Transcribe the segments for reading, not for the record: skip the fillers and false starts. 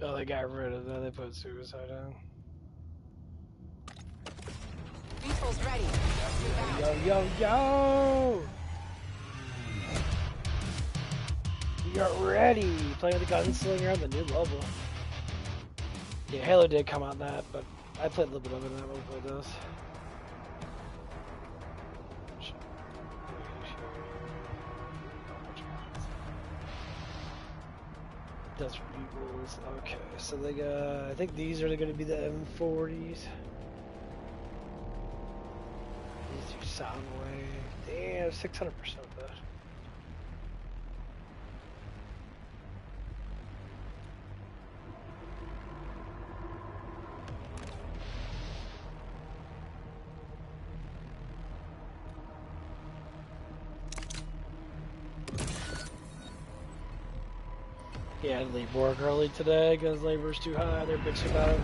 Oh, they got rid of that. They put suicide on. Vehicle's ready. Yo, yo, yo! You're ready! Playing the gunslinger on the new level. Yeah, Halo did come on that, but I played a little bit of it and I won't play this. Desert Eagles. Okay, so they got. I think these are going to be the M40s. These do sound wave. Damn, 600% of that. Yeah, I had to leave work early today because labor's too high. They're bitching about it.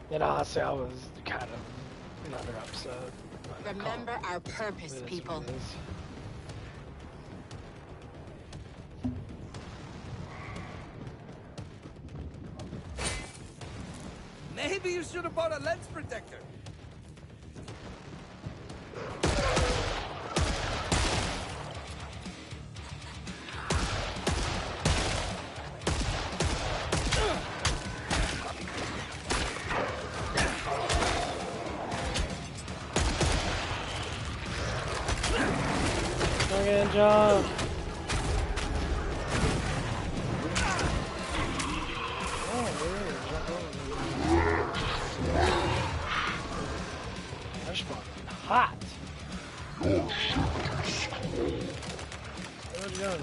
And honestly, I was kind of another upset. Remember our purpose, people. Maybe you should have bought a lens protector. Good job. That's fucking hot. Where'd you go?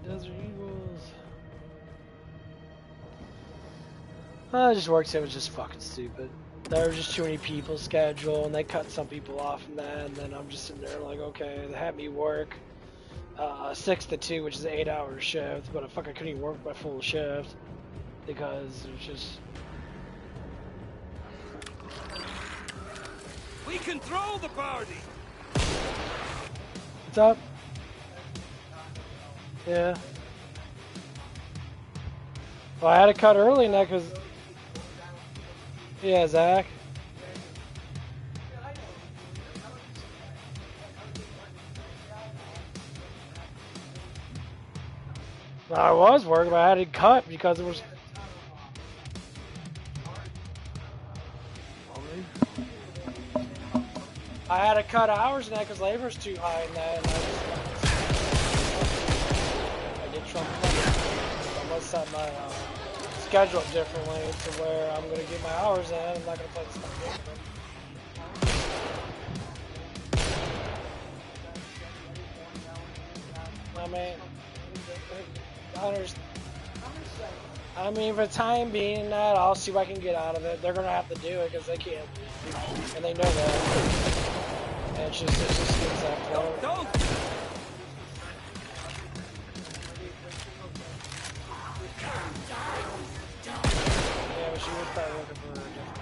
Desert Eagles. Just works. It was just fucking stupid. There were just too many people scheduled, and they cut some people off from that. And then I'm just sitting there like, okay, they had me work 6 to 2, which is an 8-hour shift, but I fucking couldn't even work my full shift because it was just. We control the party. What's up? Yeah. Well, I had to cut early now because. Yeah, Zach. Well, I was working, but I had to cut because it was. I had to cut hours in that because labor's too high in that. And I did Trump. I must set my schedule up differently to where I'm going to get my hours in. I'm not going to play this game. I mean, for the time being, that I'll see what I can get out of it. They're gonna have to do it because they can't, and they know that. And it's just things that flow. Yeah, but she was probably looking for a different.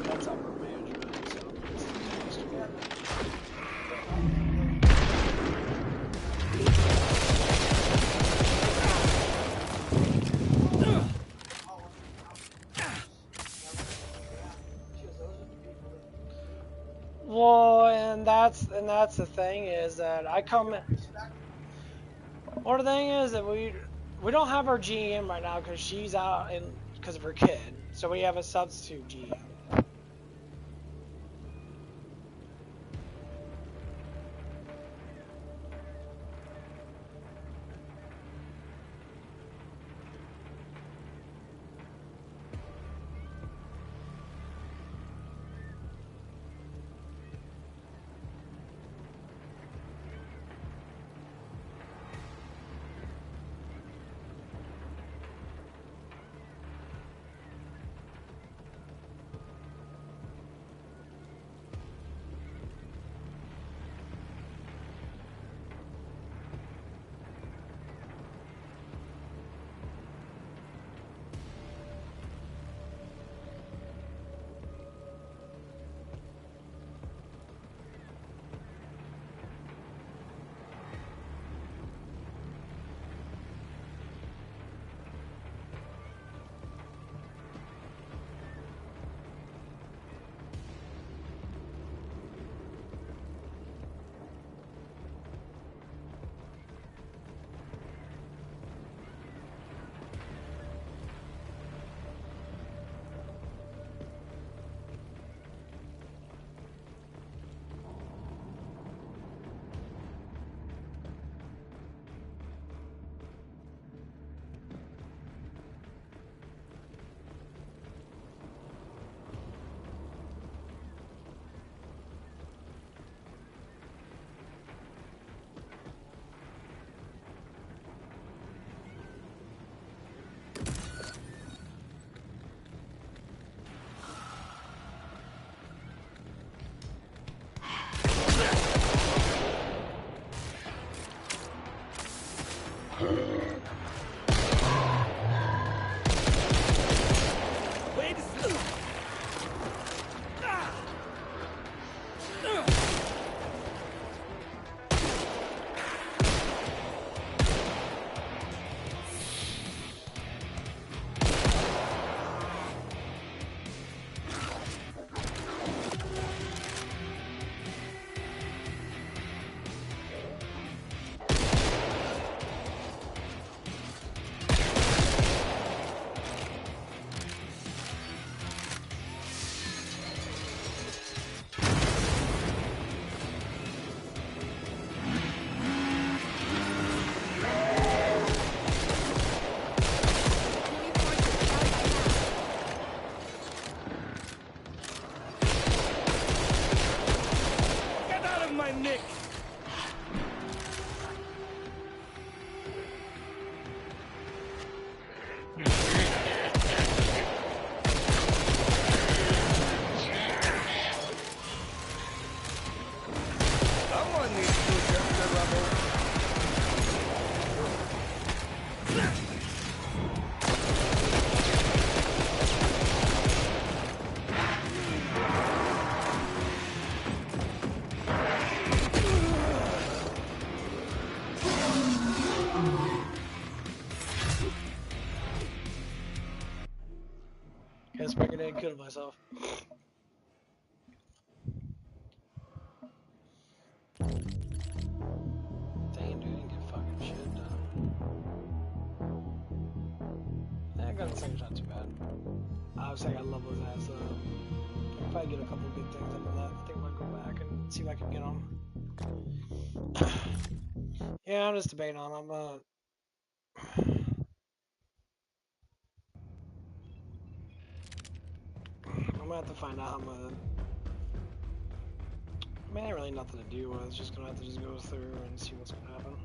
That's upper management, so it's to work. that's the thing is that I come. Well, the thing is that we don't have our GM right now because she's out and because of her kid, so we have a substitute GM. Guess I didn't kill myself. Damn, dude, I didn't get fucking shit done. I got the thing's not too bad. Obviously, I got levels as I can probably get a couple good things under that. I think I might go back and see if I can get them. Yeah, I'm just debating on them. I'm gonna have to find out how much. I mean, ain't really nothing to do with. It's just gonna have to just go through and see what's gonna happen.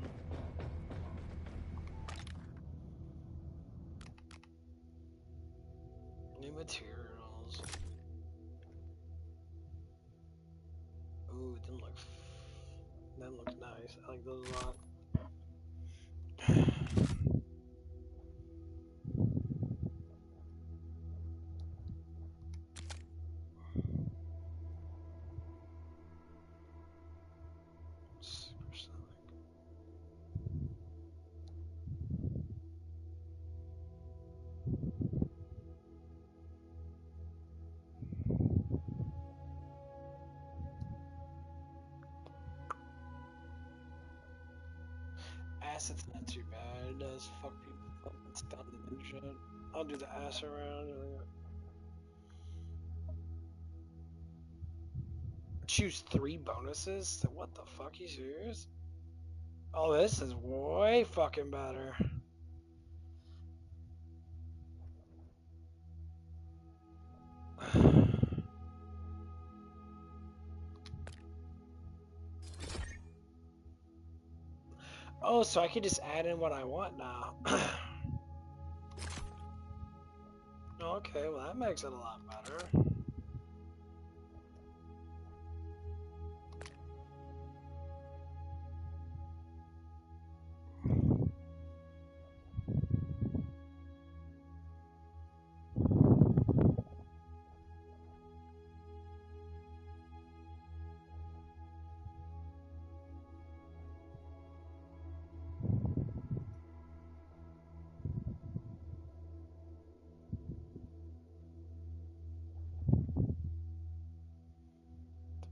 New materials. Ooh, them look nice. I like those a lot. Acid's not too bad. It does fuck people up and stun them and shit. I'll do the acid round. Choose 3 bonuses? What the fuck? You serious? Oh, this is way fucking better. Oh, so I can just add in what I want now. Okay, well that makes it a lot better.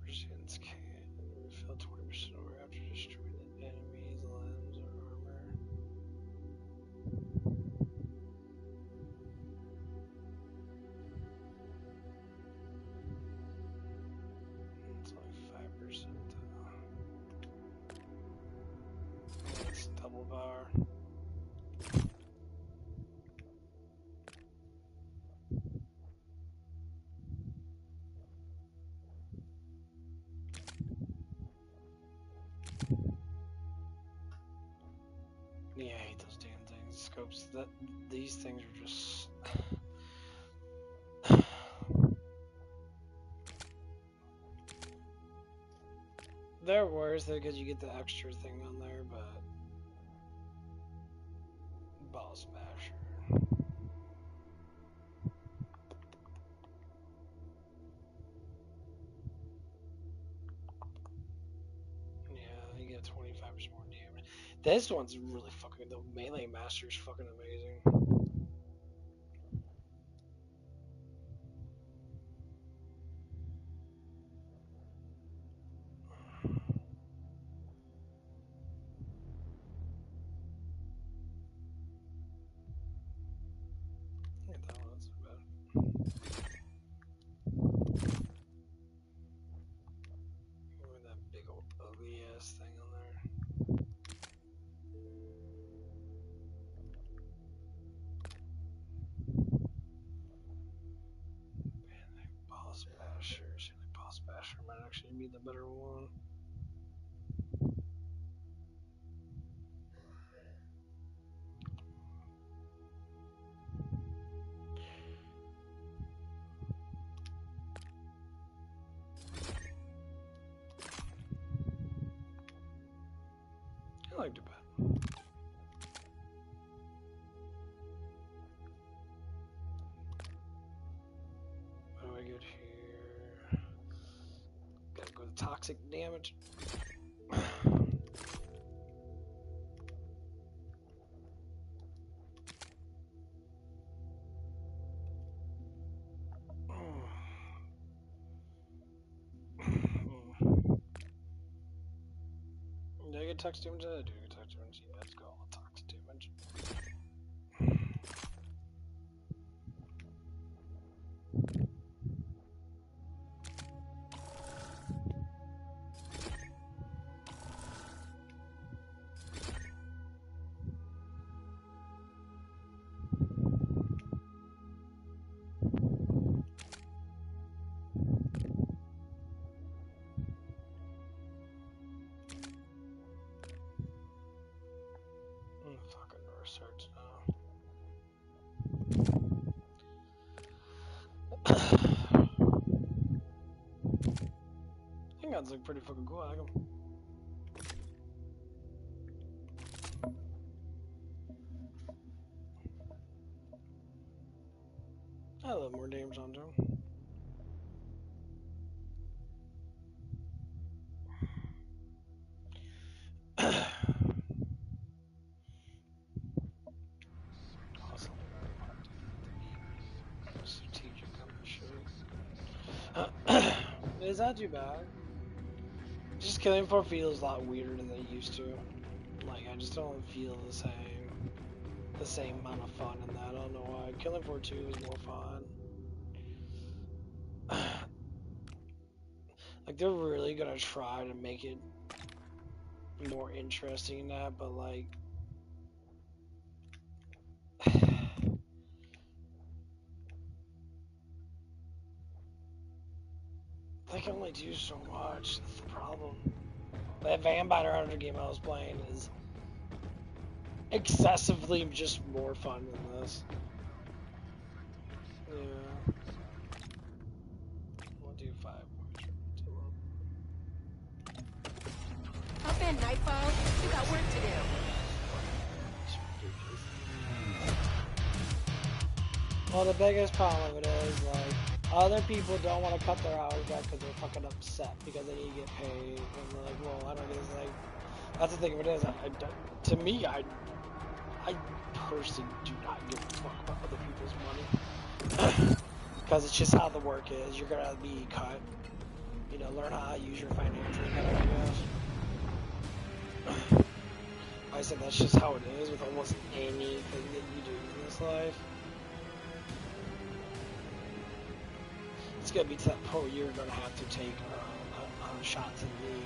Percents can refill 20% over after destroying the enemy's limbs or armor. It's only 5% though. It's double power. Yeah, I hate those damn things. Scopes. These things are just. They're worse because you get the extra thing on there, but ball smasher. Yeah, you get 25% more damage. This one's really fucking. The melee master's fucking amazing. Yeah, that one's bad. With that big old ugly ass thing on there. Man, that boss basher. See, the boss basher might actually be the better one. I liked it bad. What do I get here? Gotta go to toxic damage. Did I get toxic damage? I do get toxic damage. Yeah, let's go all toxic damage. Fucking research now. Handguns look pretty fucking cool. I like them. I love more damage on them. Awesome. Strategic gun. It's not too bad. Just KillingFloor feels a lot weirder than they used to. Like, I just don't feel the same amount of fun in that. I don't know why. KillingFloor 2 is more fun. Like, they're really gonna try to make it more interesting in that, but like, they can only do so much. That's the problem. That Vampire Hunter game I was playing is excessively just more fun than this. Yeah. We'll do 5 more. Hop in, Nightfall. You got work to do. Well, the biggest problem of it is, like, other people don't want to cut their hours back because they're fucking upset because they need to get paid. And they're like, well, I don't get it. Like, that's the thing of it is, to me, I personally do not give a fuck about other people's money. Because it's just how the work is. You're going to be cut. You know, learn how to use your financial better, I guess. I said that's just how it is with almost anything that you do in this life. It's gonna be to that point where you're gonna have to take shots at me.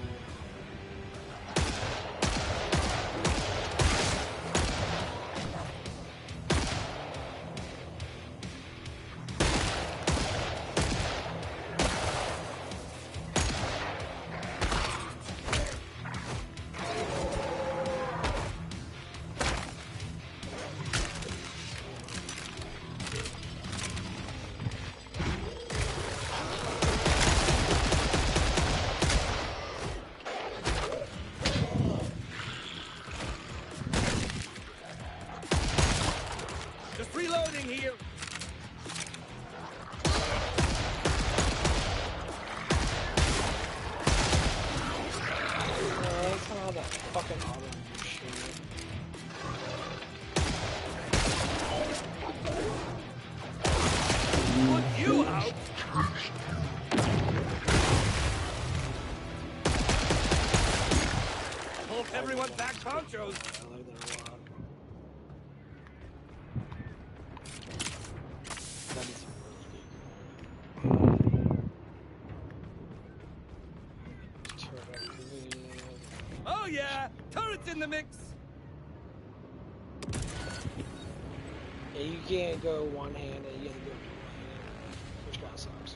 Everyone back ponchos. I like that a lot. That is really Oh yeah, turrets in the mix. Yeah, you can't go one-handed. You gotta go two-handed, which kind of sucks.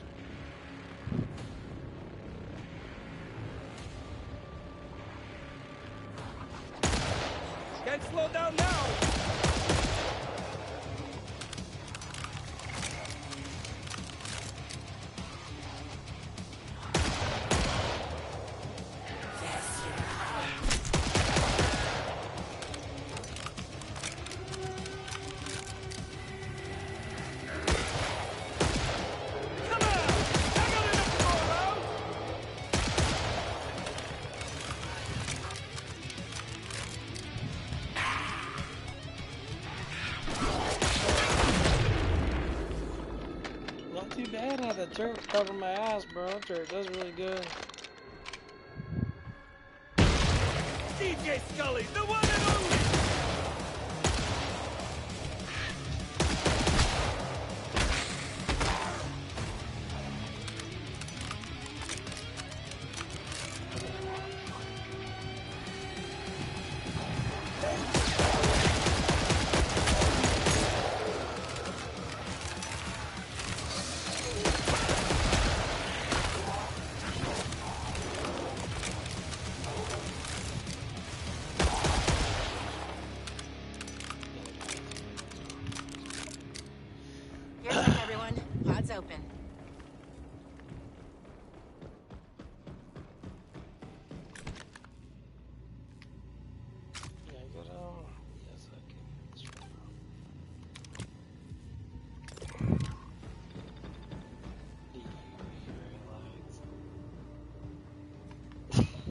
Can't slow down now! Too bad I had the turret cover my ass, bro. Turret does really good. DJ Scully, the one and only! Open. Yeah, go down. Yes, I can.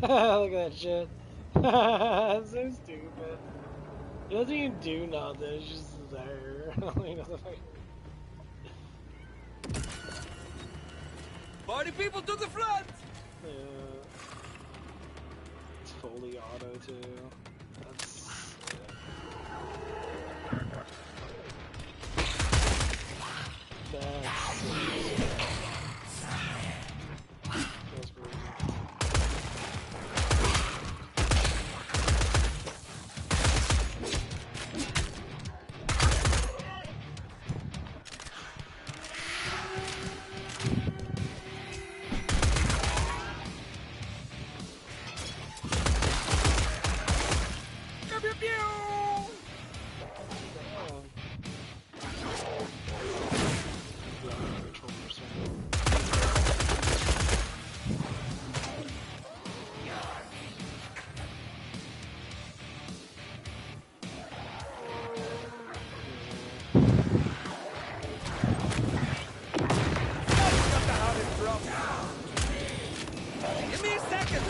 Look at that shit. That's so stupid. It doesn't even do nothing, it's just there. Party people to the front! Yeah. It's fully auto too. That's pew! Give me a second!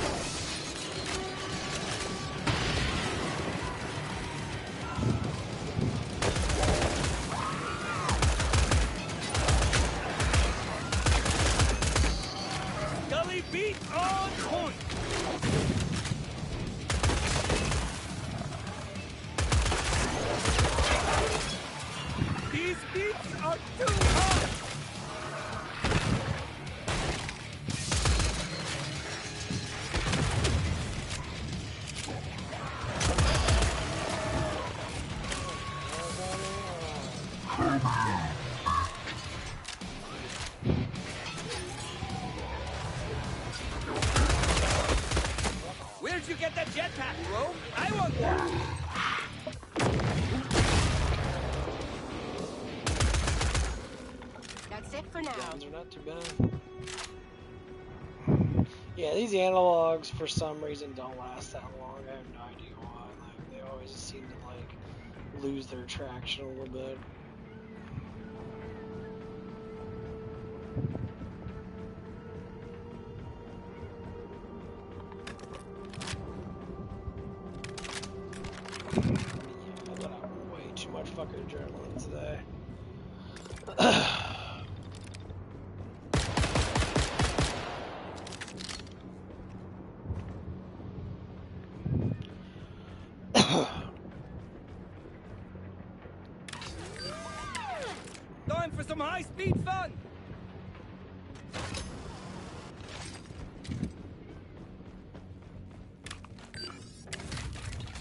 Gully beat on point! These beats are too hard! Where'd you get that jetpack, bro? I want one! That's it for now. They're not too bad. Yeah, these analogs for some reason don't last that long. I have no idea why. Like, they always just seem to like lose their traction a little bit. Yeah, I got way too much fucking adrenaline today. Time for some high-speed fun!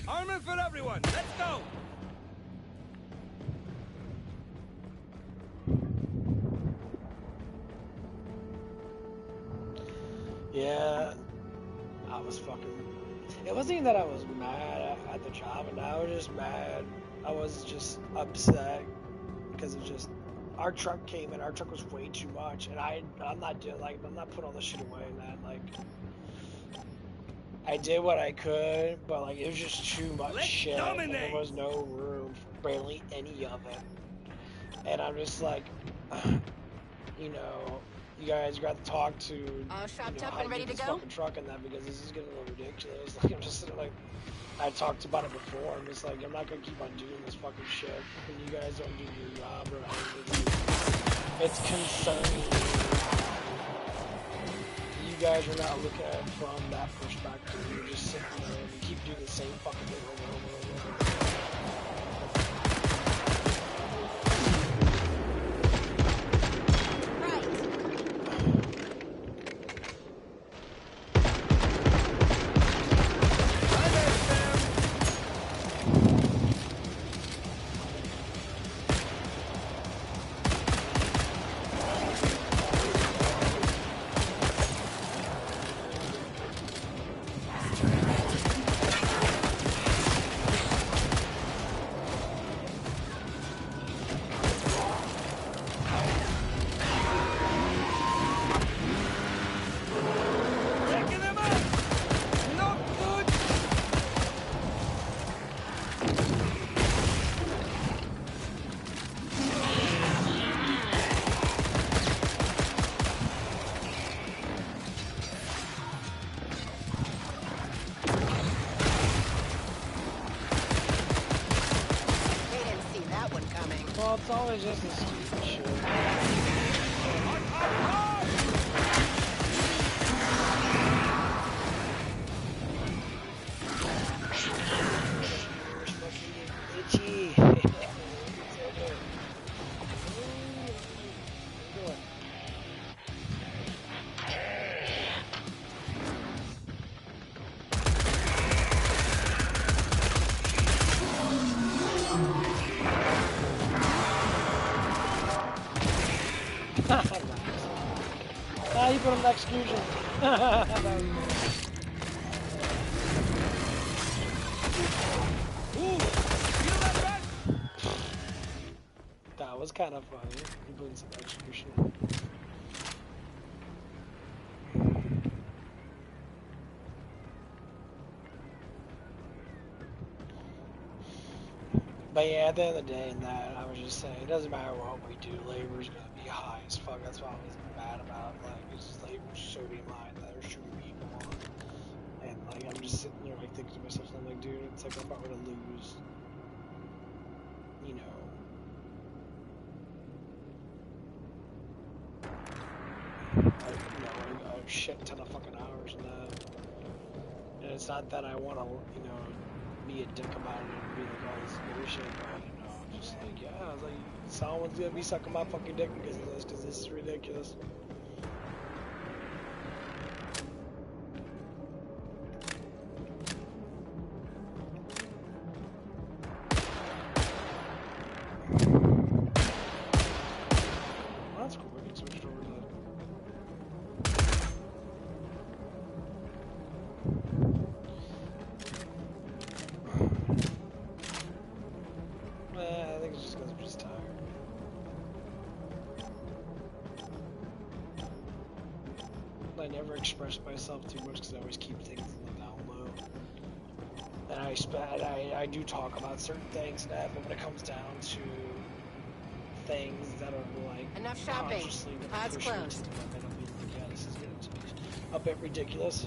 Armor for everyone, let's go! Yeah, I was fucking... It wasn't even that I was mad at the job, and I was just mad. I was just upset because it just... Our truck came in, our truck was way too much, and I'm not doing, like, I'm not putting all this shit away, man. Like, I did what I could, but, like, it was just too much shit, and there was no room for barely any of it. And I'm just like, you know... You guys got to talk to All shopped up how and to ready get to this go? fucking truck and that, because this is getting a little ridiculous. Like, I'm just sitting like, I talked about it before. I'm just like, I'm not gonna keep on doing this fucking shit when you guys don't do your job or anything. It's concerning. You guys are not looking at it from that perspective. You're just sitting there and you keep doing the same fucking thing over and over and over. Well, it's always just this stupid shit. Itchy. You put him in execution. was kind of funny. Including some execution. But yeah, at the end of the day, in that, I was just saying, it doesn't matter what we do, labor's gonna be high as fuck. That's what I was mad about. Like, it's just labor's so damn high that they're shooting people on. And like, I'm just sitting there, like, thinking to myself, I'm like, dude, it's like, if I were to lose, you know, a shit ton of fucking hours in that. And it's not that I want to, you know, be a dick about it and be like all this bullshit, but you know, I'm just like, yeah, I was like, someone's gonna be sucking my fucking dick because of this, because this is ridiculous. Well, that's cool, we can switch over to I think it's just because I'm just tired. I never express myself too much because I always keep things in the down low. And I do talk about certain things and that, but when it comes down to things that are like Enough shopping. consciously Pod's push me closed. to the limit, I'll be like, yeah, this is getting to be a bit ridiculous.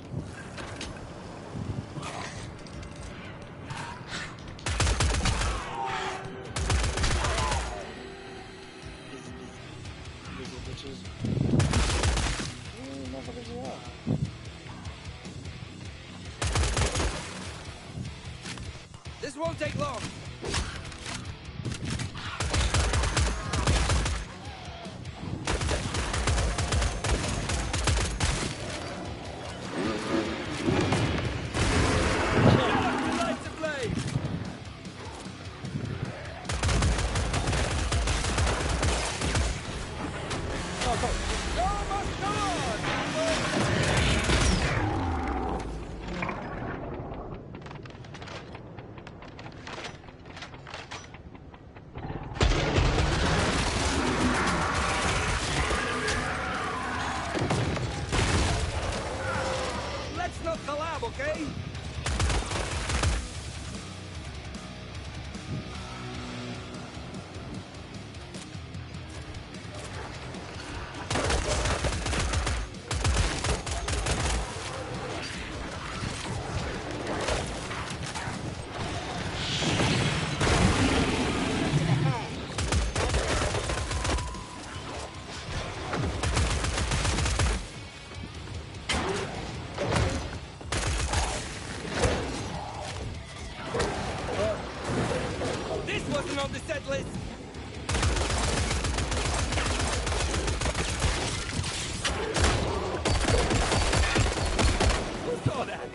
This won't take long. Lights ablaze. Let's not collab, okay? This wasn't on the set list. Who saw that?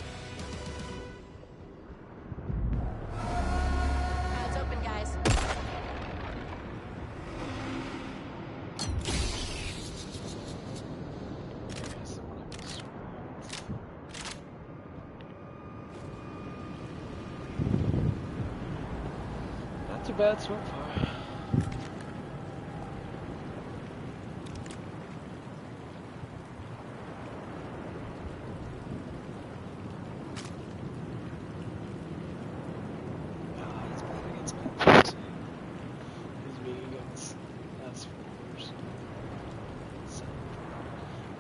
It's open, guys. Not too bad so far. He's playing against me. He's me against us fours. So,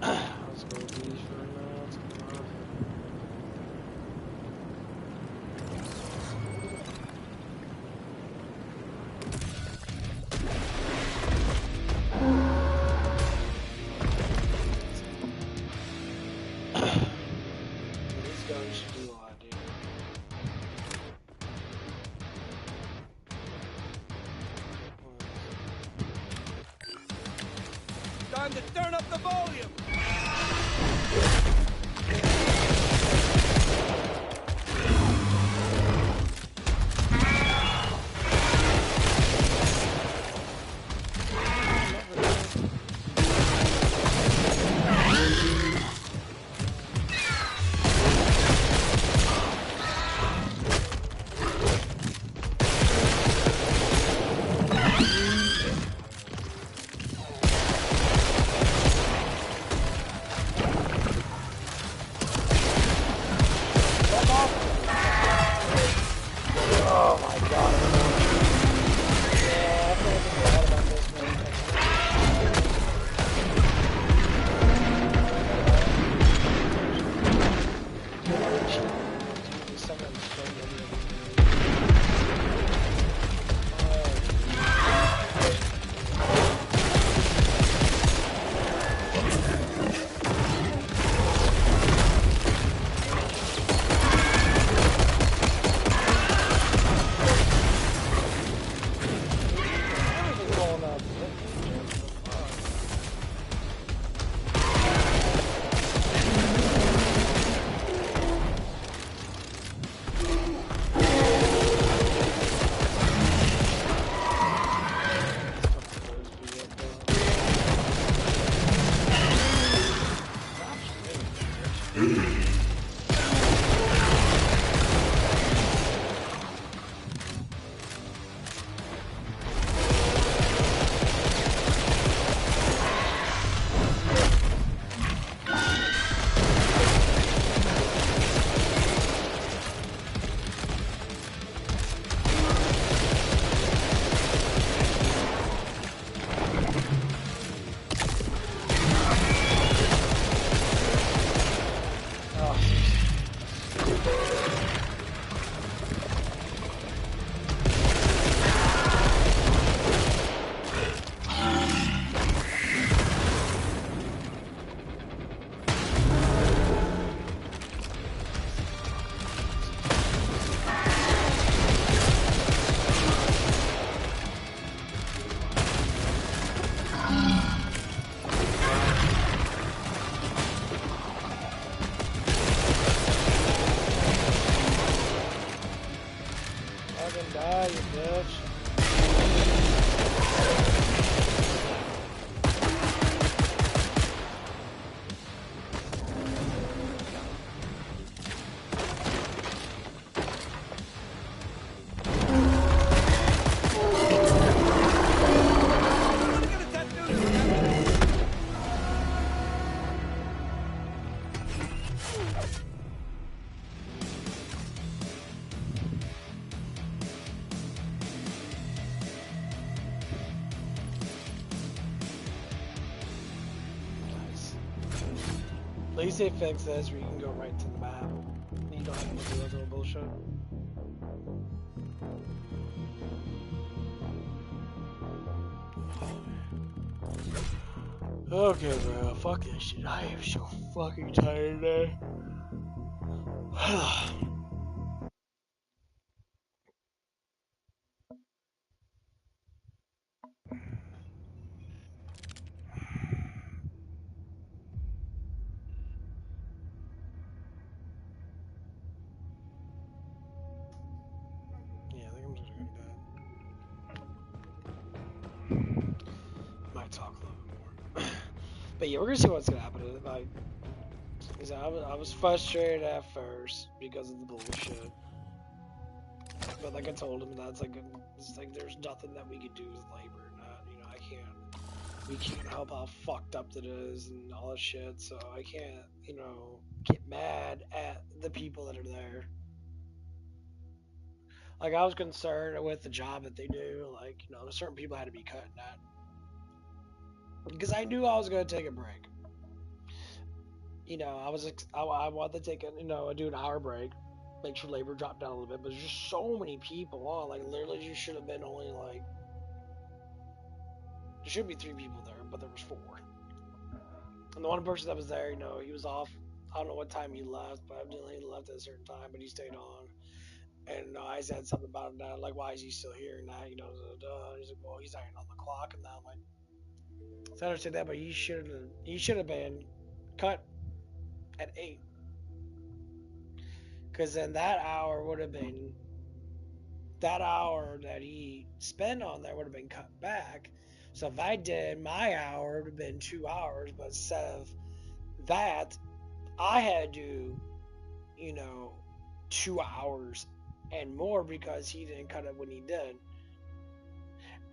let's go with these for now. Let's go off. This gun should do a lot, dude. Time to turn up the volume. die, you bitch. At least they fixed this where you can go right to the map. You don't have to do that little bullshit. Okay, bro. Fuck this shit. I am so fucking tired today. Yeah, I think I'm just gonna go to bed. Might talk a little bit more. But yeah, we're gonna see what's gonna happen. Like, I was frustrated at first because of the bullshit. But like I told him, that's like it's like there's nothing that we could do with labor. We can't help how fucked up it is and all that shit. So I can't, get mad at the people that are there. Like I was concerned with the job that they do. Like certain people had to be cut in that because I knew I was gonna take a break. I wanted to take do an hour break, make sure labor dropped down a little bit. But there's just so many people on. Like literally, you should have been only like there should be 3 people there, but there was 4. And the one person that was there, he was off. I don't know what time he left, but evidently he left at a certain time, but he stayed on. And I said something about him, like, why is he still here? And that, he's like, well, he's not even on the clock. And I'm like, so I understand that, but he should have been cut at 8. Because then that hour would have been, that hour that he spent on there would have been cut back. So if I did my hour, it would have been 2 hours, but instead of that, I had to, 2 hours and more because he didn't cut it when he did.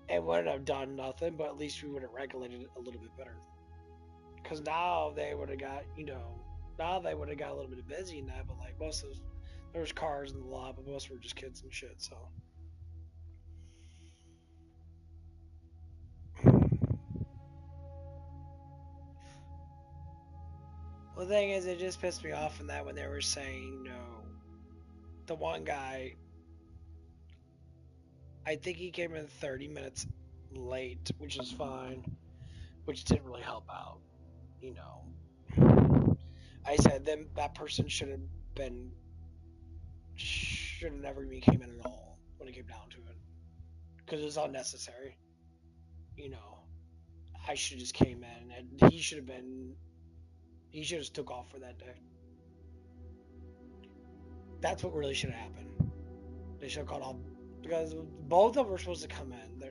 It wouldn't have done nothing, but at least we would have regulated it a little bit better. Because now they would have got, now they would have got a little bit busy in that, but like most of there was cars in the lot, but most were just kids and shit, so. Well, the thing is, it just pissed me off in that when they were saying, the one guy, I think he came in 30 minutes late, which is fine, which didn't really help out, I said then that person should have never even came in at all when it came down to it, because it was unnecessary. I should have just came in, and he should have just took off for that day. That's what really should have happened. They should have called off because both of them were supposed to come in.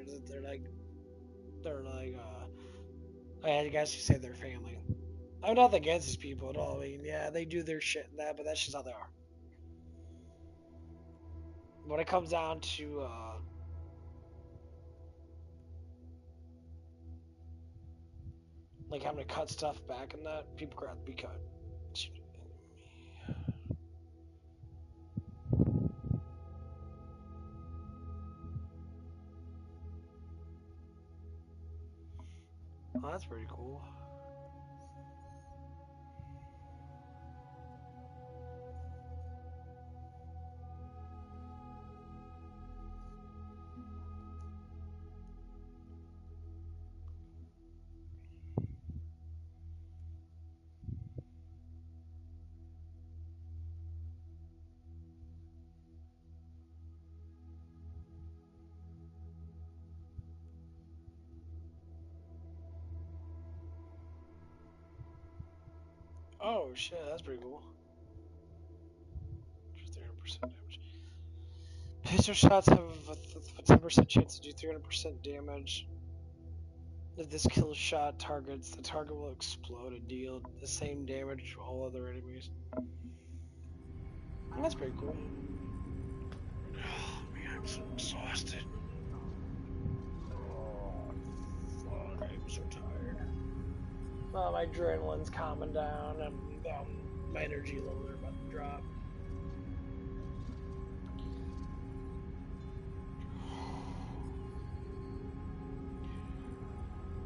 I guess you say they're family. I'm not against these people at all. I mean, yeah, they do their shit and that, but that's just how they are. When it comes down to like having to cut stuff back and that, people have to be cut. Oh, that's pretty cool. Oh shit, that's pretty cool. Just 300% damage. Pistol shots have a 10% chance to do 300% damage. If this kill shot targets, the target will explode and deal the same damage to all other enemies. And that's pretty cool. Oh man, I'm so exhausted. Oh, fuck, I'm so tired. Well, my adrenaline's calming down, and my energy levels are about to drop.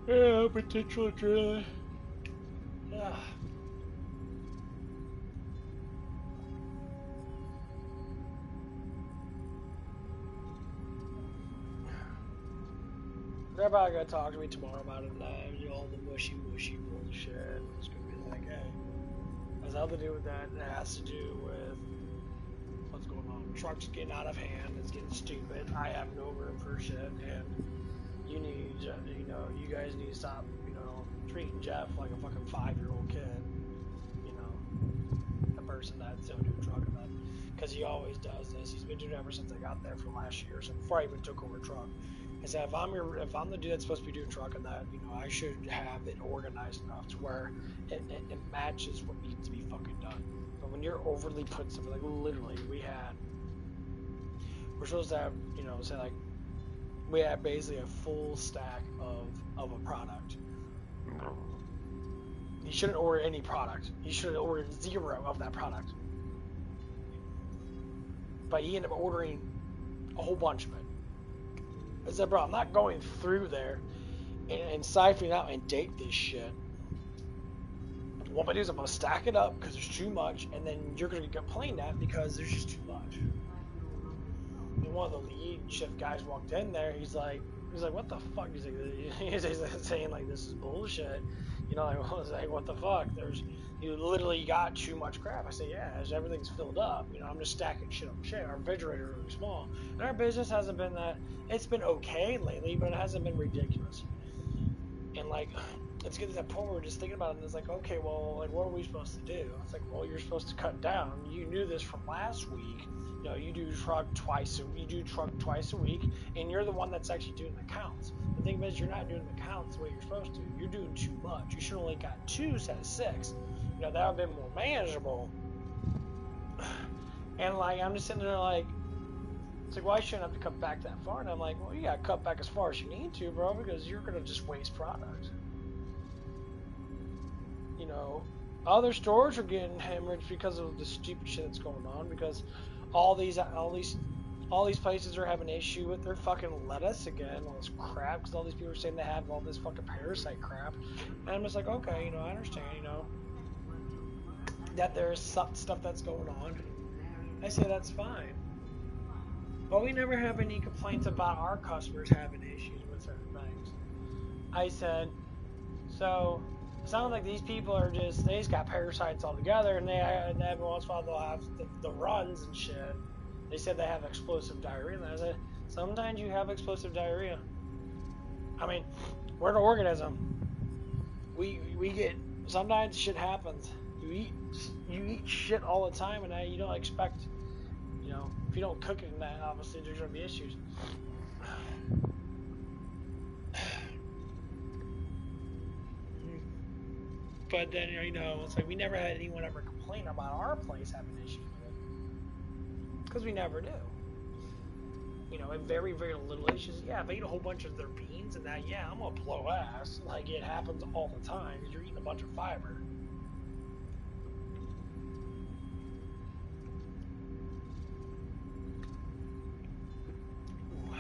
Yeah, potential adrenaline. Yeah. They're probably gonna talk to me tomorrow about it, and all the mushy bullshit. It's gonna be like, hey, it has nothing to do with that. It has to do with what's going on. Truck's getting out of hand. It's getting stupid. I have no room for shit, and you need, you guys need to stop, treating Jeff like a fucking 5-year-old kid. A person that's so new trucking that, because he always does this. He's been doing it ever since I got there for last year, so before I even took over truck. I said, if I'm the dude that's supposed to be doing trucking that, I should have it organized enough to where it matches what needs to be fucking done. But when you're overly put something, like literally, we're supposed to have, say like, we had basically a full stack of a product. He shouldn't order any product. He should have ordered 0 of that product. But he ended up ordering a whole bunch of it. I said, bro, I'm not going through there and siphoning out and date this shit. What I'm gonna do is I'm gonna stack it up because there's too much, and then you're gonna get complained at because there's just too much. And one of the lead shift guys walked in there. He's like, what the fuck? He's like saying like, this is bullshit. I was like, what the fuck? You literally got too much crap. I said, yeah, as everything's filled up. I'm just stacking shit on shit. Our refrigerator is really small, and our business hasn't been that. It's been okay lately, but it hasn't been ridiculous. And like, it's getting to that point where we're just thinking about it, and it's like, okay, well, like, what are we supposed to do? It's like, well, you're supposed to cut down. You knew this from last week. You do truck twice a week, and you're the one that's actually doing the counts. The thing is, you're not doing the counts the way you're supposed to. You're doing too much. You should have only got 2 instead of 6. That would have been more manageable. And like, I'm just sitting there like, it's like, well, I shouldn't have to cut back that far. And I'm like, well, you gotta cut back as far as you need to, bro, because you're gonna just waste product. Other stores are getting hemorrhaged because of the stupid shit that's going on, because all these places are having an issue with their fucking lettuce again, all this crap, because all these people are saying they have all this fucking parasite crap. And I'm just like, okay, I understand, that there's stuff that's going on. I say that's fine. But we never have any complaints about our customers having issues with certain things. I said, so it sounds like these people are they just got parasites all together, and every once in a while they'll have the runs and shit. They said they have explosive diarrhea, and I said, sometimes you have explosive diarrhea. I mean, we're an organism. We get, sometimes shit happens. You eat shit all the time, and you don't expect, if you don't cook it, and that, obviously there's gonna be issues. But then, it's like we never had anyone ever complain about our place having issues with it. Because we never do. Very, very little issues. Yeah, if I eat a whole bunch of their beans and that, yeah, I'm going to blow ass. Like, it happens all the time. You're eating a bunch of fiber. Ooh.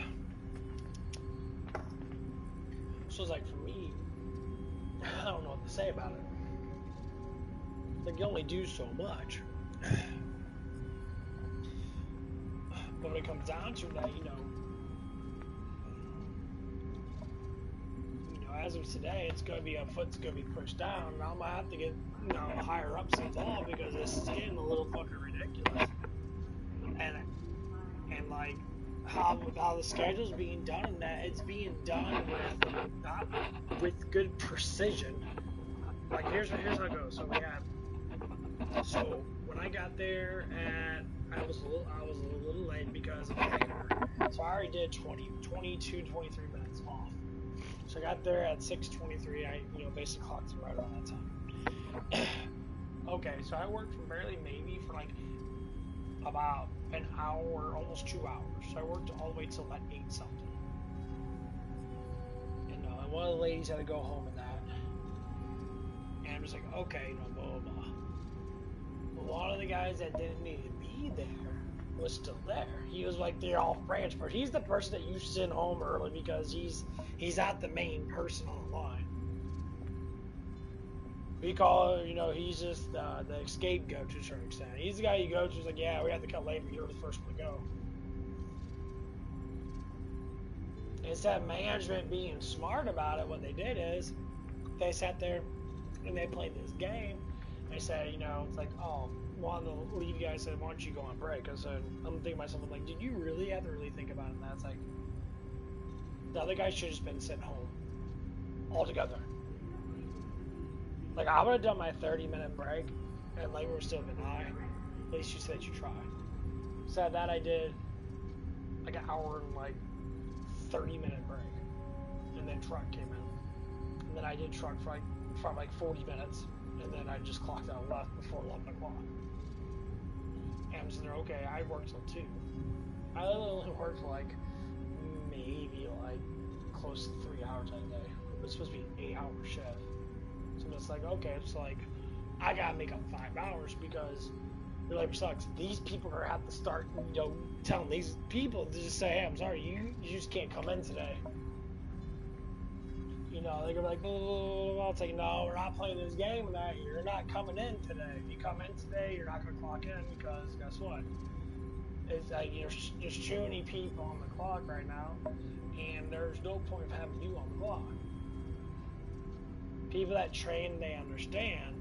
So it's like, for me, I don't know what to say about it. Like, you only do so much. But when it comes down to that, as of today, it's going to be foot's going to be pushed down, and I'm going to have to get, higher ups involved, because this is getting a little fucking ridiculous. And like, how the schedule's being done, and that it's being done not with good precision. Like, here's how it goes. So when I got there at I was a little late because of the paper. So I already did 22, 23 minutes off. So I got there at 6:23. I, basically clocked right around that time. Okay, so I worked from barely maybe for like about an hour, almost 2 hours. So I worked all the way till about 8 something. And one of the ladies had to go home in that. And I'm just like, okay, blah, blah, blah. A lot of the guys that didn't need to be there was still there. He was like the off branch person. He's the person that you send home early because he's not the main person on the line. We call he's just the scapegoat to a certain extent. He's the guy you go to who's like, yeah, we have to cut late, but you're the first one to go. Instead of management being smart about it, what they did is they sat there and they played this game. They said, it's like, oh, one of the lead guys said, why don't you go on break? I said, I'm thinking to myself, I'm like, did you really have to really think about it? And that's like, the other guy should have just been sent home altogether. Like, I would have done my 30-minute break, and labor would still been high. At least you said you tried. So that I did like an hour and like 30-minute break, and then truck came in, and then I did truck for like 40 minutes, and then I just clocked out left before 11 o'clock. And I'm just there, okay, I worked till 2. I only worked like maybe like close to 3 hours that day. It was supposed to be an 8-hour shift. So I'm just like, okay, it's like, I gotta make up 5 hours because your labor sucks. These people are gonna have to start, telling these people to just say, hey, I'm sorry, you just can't come in today. They're gonna be like, blah, blah, blah, blah. It's like, no, we're not playing this game with that. You're not coming in today. If you come in today, you're not gonna clock in because guess what? It's like there's too many people on the clock right now, and there's no point of having you on the clock. People that train, they understand.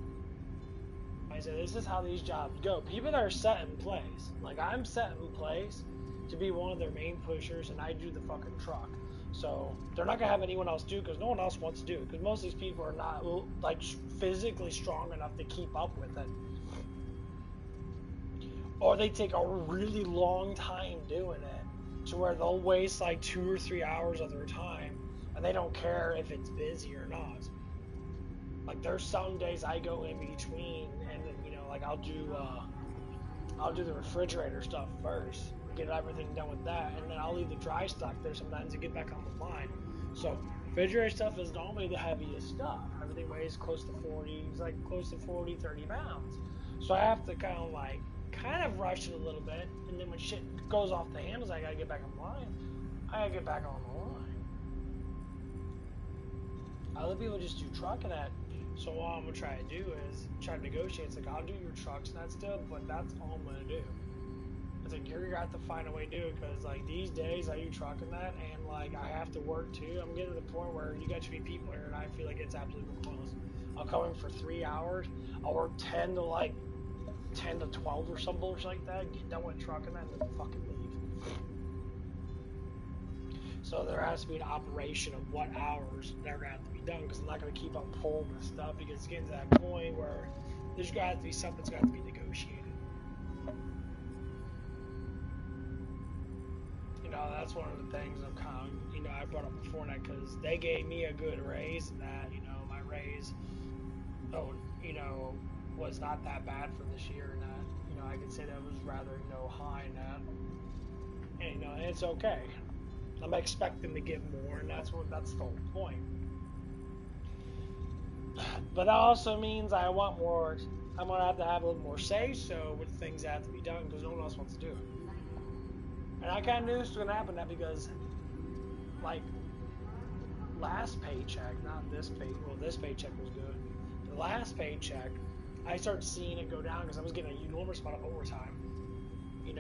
I said, this is how these jobs go. People that are set in place. Like, I'm set in place to be one of their main pushers, and I do the fucking truck. So, they're not going to have anyone else do it because no one else wants to do it. Because most of these people are not, like, physically strong enough to keep up with it. Or they take a really long time doing it to where they'll waste, like, 2 or 3 hours of their time, and they don't care if it's busy or not. Like, there's some days I go in between, and like I'll do the refrigerator stuff first, get everything done with that, and then I'll leave the dry stock there sometimes to get back on the line. So refrigerator stuff is normally the heaviest stuff. Everything weighs close to 40, 30 pounds. So I have to kind of rush it a little bit, and then when shit goes off the handles, I gotta get back on the line. I gotta get back on the line. Other people just do trucking at. So what I'm going to try to do is try to negotiate. It's like, I'll do your trucks and that stuff, but that's all I'm going to do. It's like, you're going to have to find a way to do it because, like, these days I do trucking that, and, like, I have to work, too. I'm getting to the point where you got too many people here, and I feel like it's absolutely pointless. I'll come in for 3 hours. I'll work 10 to 12 or some bullshit like that, get done with trucking that, and then fucking leave. So there has to be an operation of what hours they're going to have to be done because I'm not going to keep on pulling this stuff because it's getting to that point where there's going to have to be something that's going to have to be negotiated. That's one of the things I'm kind of, I brought up before that because they gave me a good raise and that, my raise, was not that bad for this year and that, I could say that was rather, high in that. And, and it's okay. I'm expecting to get more, and that's the whole point. But that also means I want more. I'm gonna have to have a little more say-so with things that have to be done because no one else wants to do it. And I kind of knew this was gonna happen that because, like, last paycheck, not this pay. Well, this paycheck was good. The last paycheck, I started seeing it go down because I was getting an enormous amount of overtime.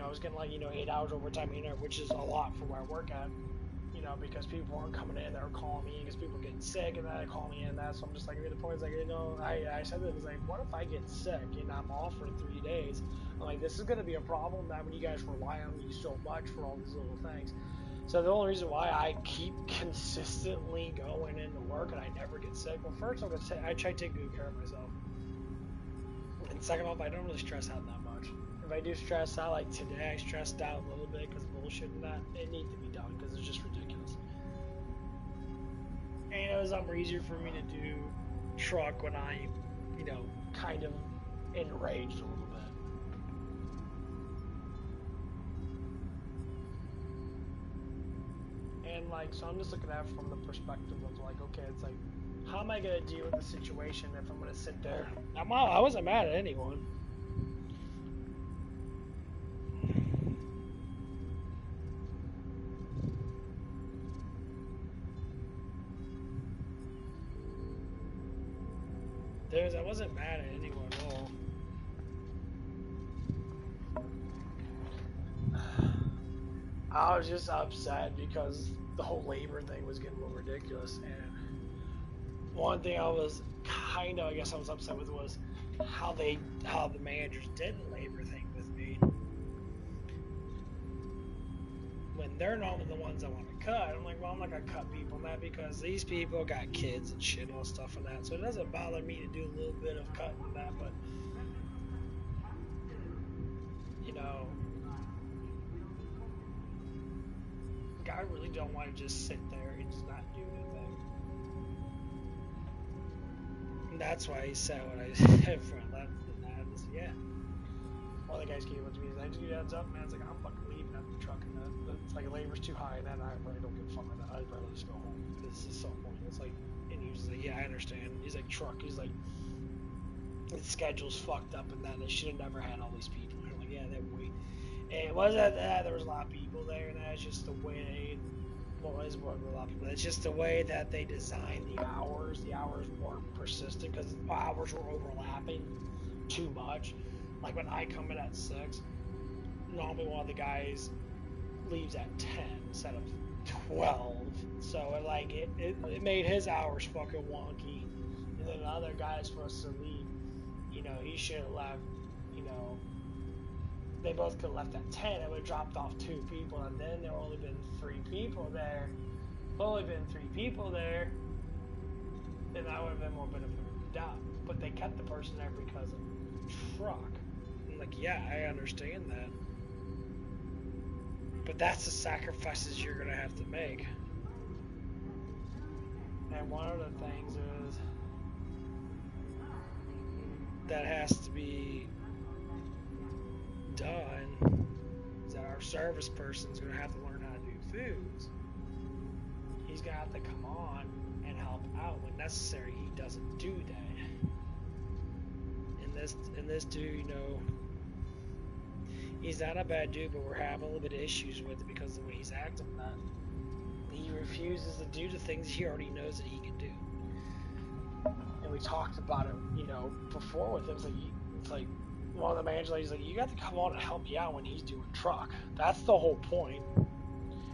I was getting 8 hours overtime in there, which is a lot for where I work at. Because people weren't coming in, they were calling me because people were getting sick and that, they call me in that. So I'm just like, at the point, it's like, I said it was like, what if I get sick and I'm off for 3 days? I'm like, this is going to be a problem that when you guys rely on me so much for all these little things. So the only reason why I keep consistently going into work and I never get sick, well, first I'm going to say I try to take good care of myself. And second off, I don't really stress out that much. if I do stress out, like today I stressed out a little bit because bullshit and that, it needs to be done because it's just ridiculous. And it was easier for me to do truck when I, you know, kind of enraged a little bit. And like, so I'm just looking at it from the perspective of like, okay, it's like, how am I gonna deal with the situation if I'm gonna sit there? I wasn't mad at anyone. I wasn't mad at anyone at all. I was just upset because the whole labor thing was getting a little ridiculous, and one thing I was kind of, I guess I was upset with was how the managers did the labor thing with me. When they're normally the ones I want to cut, I'm like, well, I'm not gonna cut people in that because these people got kids and shit and all stuff and that, so it doesn't bother me to do a little bit of cutting and that, but you know, I really don't want to just sit there and just not do anything. And that's why he said what I said for that. And said, yeah. One of the guys came up to me and said, I just give you a heads up, man. It's like, I'm fucking leaving out the truck. And it's like, labor's too high, and then I really don't give a fuck with that. I'd rather just go home. This is so pointless. Like, and he was like, yeah, I understand. He's like, truck. He's like, the schedule's fucked up and that. They should have never had all these people. And I'm like, yeah, they're way. And it wasn't that there was a lot of people there, and that's just the way. Well, it's more than a lot of people. It's just the way that they designed the hours. The hours weren't persistent because the hours were overlapping too much. Like when I come in at 6, normally one of the guys leaves at 10 instead of 12. So it made his hours fucking wonky. And then the other guy's supposed to leave. You know, he should have left. You know, they both could have left at 10. It would have dropped off 2 people, and then there would only been 3 people there. If only been 3 people there, then that would have been more benefit of the doubt. But they kept the person there because of truck. I'm like, yeah, I understand that. But that's the sacrifices you're gonna have to make. And one of the things is that has to be done is that our service person's gonna have to learn how to do foods. He's gonna have to come on and help out when necessary. He doesn't do that. And this dude, you know, he's not a bad dude, but we're having a little bit of issues with it because of the way he's acting. That he refuses to do the things he already knows that he can do. And we talked about it, you know, before with him. It's like one of the managers, he's like, you got to come on and help me out when he's doing truck. That's the whole point.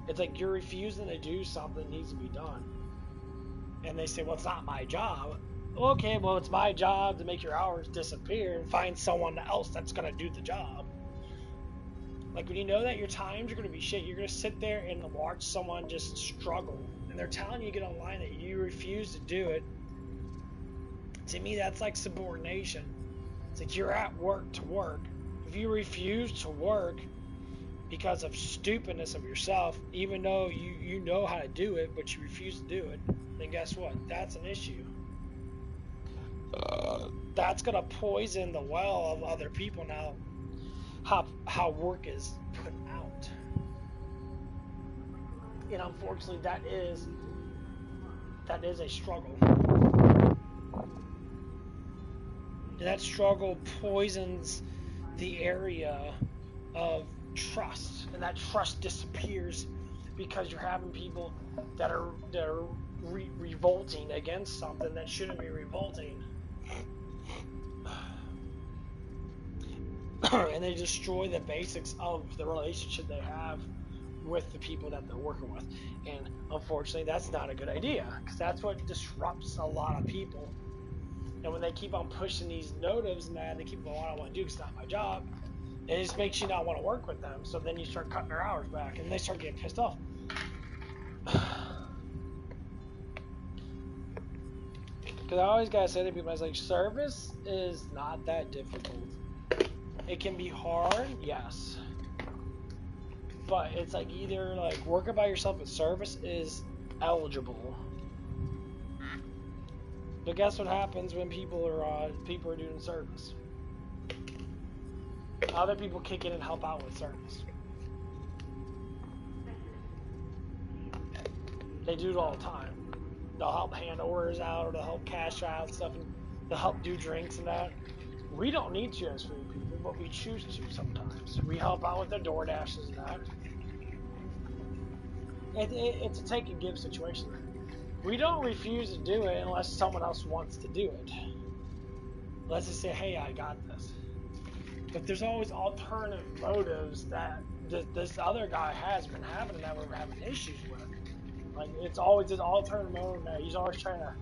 It's like you're refusing to do something that needs to be done. And they say, well, it's not my job. Okay, well, it's my job to make your hours disappear and find someone else that's going to do the job. Like, when you know that your times are going to be shit, you're going to sit there and watch someone just struggle. And they're telling you to get online that you refuse to do it. To me, that's like subordination. It's like you're at work to work. If you refuse to work because of stupidness of yourself, even though you know how to do it, but you refuse to do it, then guess what? That's an issue. That's going to poison the well of other people now. How work is put out. And unfortunately, that is a struggle. And that struggle poisons the area of trust, and that trust disappears because you're having people that are revolting against something that shouldn't be revolting. And they destroy the basics of the relationship they have with the people that they're working with. And unfortunately, that's not a good idea, because that's what disrupts a lot of people. And when they keep on pushing these notives and that, they keep going, I don't want to do because it's not my job. It just makes you not want to work with them. So then you start cutting their hours back, and they start getting pissed off. Because I always gotta say to people, I was like, service is not that difficult. It can be hard, yes. But it's like either like working by yourself at service is eligible. But guess what happens when people are doing service? Other people kick in and help out with service. They do it all the time. They'll help hand orders out, or they'll help cash out stuff, and they'll help do drinks and that. We don't need to as food people, but we choose to sometimes. We help out with the door dashes and that. It's a take and give situation. We don't refuse to do it unless someone else wants to do it. Let's just say, hey, I got this. But there's always alternative motives that this other guy has been having and that we're having issues with. Like, it's always this alternative motive that he's always trying to...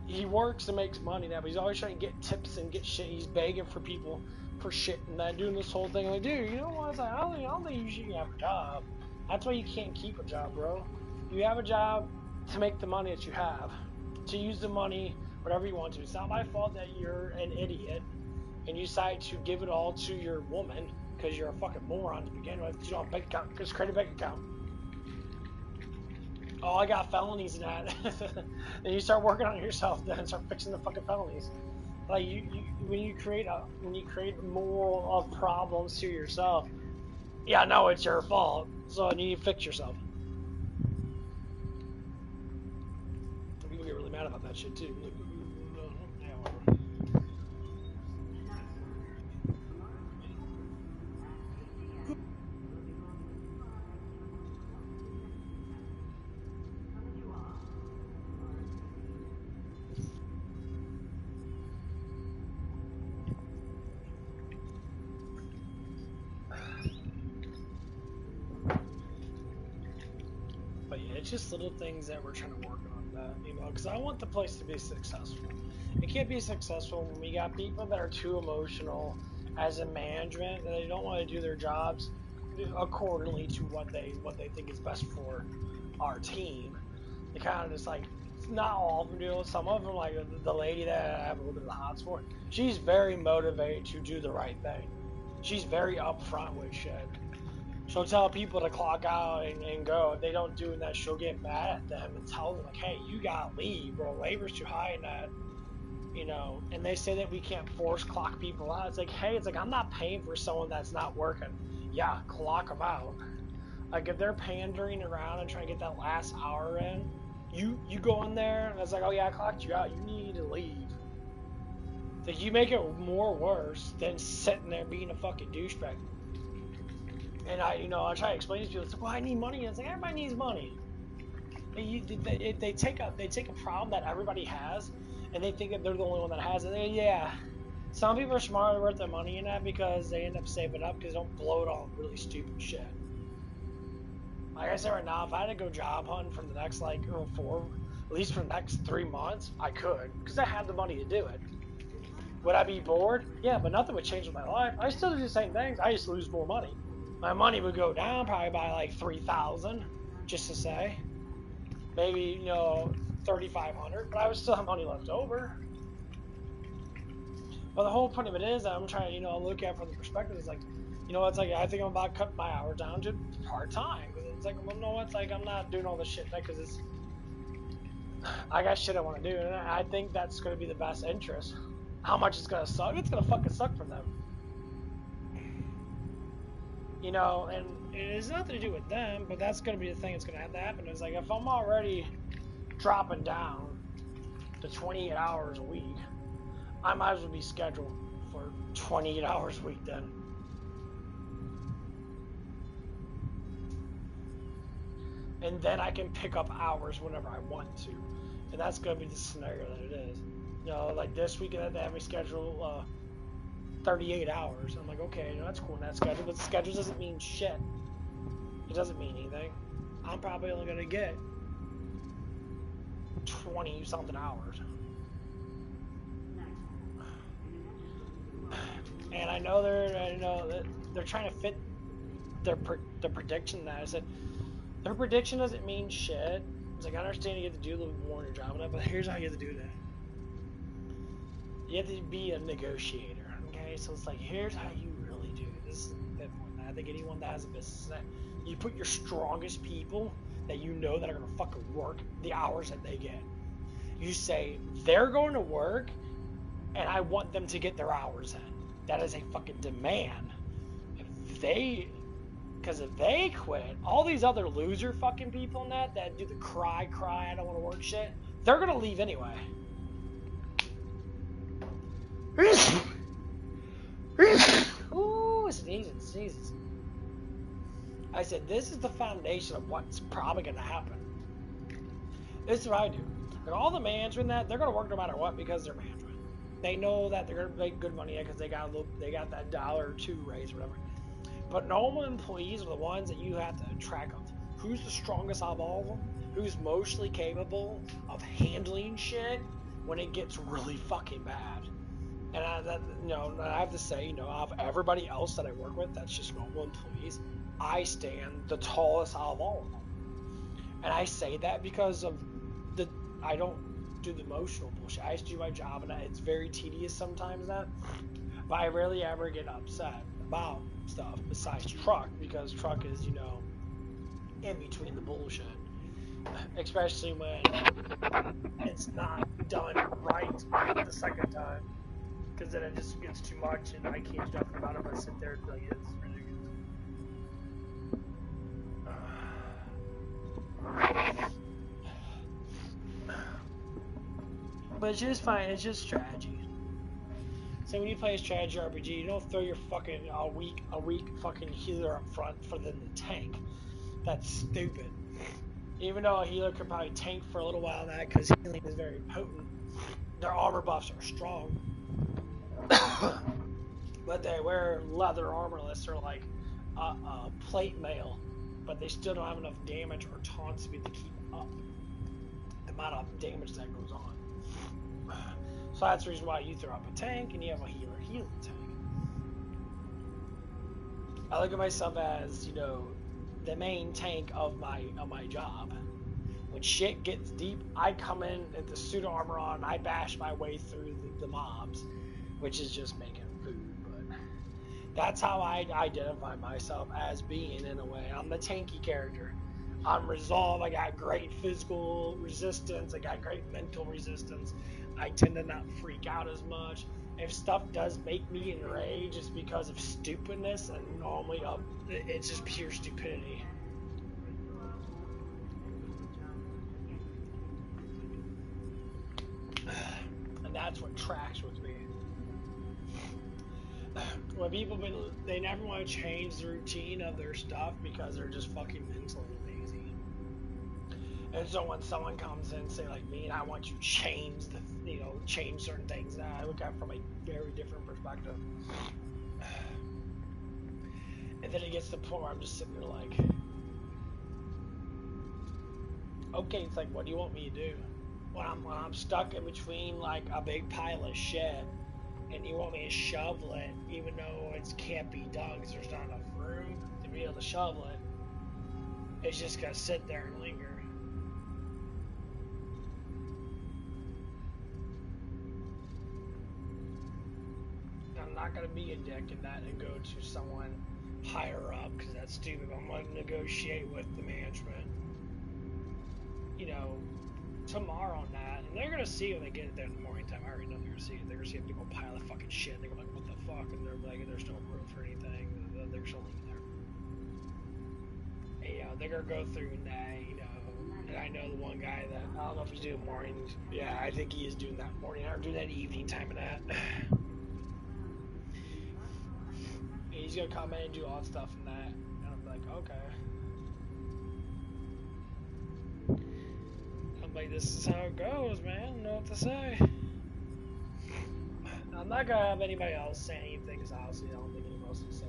He works and makes money now, but he's always trying to get tips and get shit. He's begging for people for shit and that, doing this whole thing. Like, dude, you know what? It's like, I don't think you should have a job. That's why you can't keep a job, bro. You have a job to make the money that you have, to use the money whatever you want to. It's not my fault that you're an idiot and you decide to give it all to your woman because you're a fucking moron to begin with. You don't have a bank account, just create a bank account. Oh, I got felonies in that. Then you start working on yourself, then start fixing the fucking felonies. Like when you create more of problems to yourself, yeah, no, it's your fault. So you need to fix yourself. People get really mad about that shit too. Yeah, whatever. It's just little things that we're trying to work on, that, you know, because I want the place to be successful. It can't be successful when we got people that are too emotional as a management, and they don't want to do their jobs accordingly to what they think is best for our team. They kind of just like, not all of them do. Some of them, like the lady that I have a little bit of the hots for, she's very motivated to do the right thing. She's very upfront with shit. She'll tell people to clock out and go. If they don't do that, she'll get mad at them and tell them, like, hey, you gotta leave, bro. Labor's too high in that, you know. And they say that we can't force clock people out. It's like, hey, it's like, I'm not paying for someone that's not working. Yeah, clock them out. Like, if they're pandering around and trying to get that last hour in, you go in there and it's like, oh yeah, I clocked you out. You need to leave. So you make it more worse than sitting there being a fucking douchebag. And I try to explain to people, it's like, well, I need money. And it's like, everybody needs money. They take a problem that everybody has, and they think that they're the only one that has it. And yeah, some people are smarter worth their money in that because they end up saving up because they don't blow it on really stupid shit. Like I said right now, if I had to go job hunting for the next at least for the next 3 months, I could, because I have the money to do it. Would I be bored? Yeah, but nothing would change with my life. I still do the same things. I just lose more money. My money would go down probably by like 3,000, just to say. Maybe, $3,500, but I would still have money left over. But the whole point of it is that I'm trying to, look at it from the perspective. It's like, it's like, I think I'm about to cut my hours down to part-time. It's like, well, no, it's like, I'm not doing all this shit because I got shit I want to do. And I think that's going to be the best interest. How much it's going to suck? It's going to fucking suck for them. And it has nothing to do with them, but that's going to be the thing that's going to have to happen. It's like, if I'm already dropping down to 28 hours a week, I might as well be scheduled for 28 hours a week then. And then I can pick up hours whenever I want to. And that's going to be the scenario that it is. Like this week, they have me schedule 38 hours. I'm like, okay, that's cool in that schedule, but the schedule doesn't mean shit. It doesn't mean anything. I'm probably only gonna get 20 something hours. And I know they're trying to fit their prediction. That I said, their prediction doesn't mean shit. It's like, I understand you have to do a little bit more in your job, but here's how you have to do that. You have to be a negotiator. Okay, so it's like, here's how you really do it. This is the bit more than that. I think anyone that has a business, you put your strongest people that you know that are gonna fucking work the hours that they get. You say they're going to work, and I want them to get their hours in. That is a fucking demand. Because if they quit, all these other loser fucking people in that do the cry, I don't want to work shit, they're gonna leave anyway. Ooh, sneezes. I said, this is the foundation of what's probably gonna happen. This is what I do. Like, all the management they're gonna work no matter what because they're management. They know that they're gonna make good money because they got that $1 or $2 raise or whatever. But normal employees are the ones that you have to track of. Who's the strongest of all of them? Who's mostly capable of handling shit when it gets really fucking bad? And I have to say, of everybody else that I work with, that's just normal employees, I stand the tallest out of all of them. And I say that because of I don't do the emotional bullshit. I just do my job, and it's very tedious sometimes but I rarely ever get upset about stuff besides truck, because truck is, in between the bullshit. Especially when it's not done right the second time. Because then it just gets too much, and I can't do nothing about it, but I sit there and be like, it's ridiculous. But it's just fine, it's just strategy. So when you play a strategy RPG, you don't throw your fucking a weak fucking healer up front for the tank. That's stupid. Even though a healer could probably tank for a little while now, because healing is very potent, their armor buffs are strong. But they wear leather armorless or like plate mail, but they still don't have enough damage or taunt speed to keep up the amount of damage that goes on. So that's the reason why you throw up a tank and you have a healing tank. I look at myself as, the main tank of my job. When shit gets deep, I come in with the suit of armor on, I bash my way through the mobs, which is just making food. But that's how I identify myself as being, in a way. I'm the tanky character. I'm resolve. I got great physical resistance. I got great mental resistance. I tend to not freak out as much. If stuff does make me enrage, it's because of stupidness, and normally it's just pure stupidity. And that's what tracks with me. When people they never want to change the routine of their stuff because they're just fucking mentally lazy. And so when someone comes in and say like me, and I want you to change change certain things, and I look at it from a very different perspective. And then it gets to the point where I'm just sitting there like, okay, it's like, what do you want me to do? When I'm stuck in between like a big pile of shit, and you want me to shovel it, even though it can't be done because there's not enough room to be able to shovel it, it's just gonna sit there and linger. I'm not gonna be a dick in that and go to someone higher up because that's stupid. I'm gonna negotiate with the management, tomorrow on that, and they're gonna see when they get there in the morning time. I already know they're gonna see it. They're gonna see a big old pile of fucking shit. They're gonna be like, what the fuck? And they're like, there's no room for anything. They're still leaving there. And, they're gonna go through and that, and I know the one guy that, I don't know if he's doing mornings. Yeah, I think he is doing that morning or doing that evening time of that. And he's gonna come in and do all that stuff and that. And I'm like, okay. Like, this is how it goes, man. I don't know what to say. I'm not gonna have anybody else say anything because obviously I don't think anyone else will say.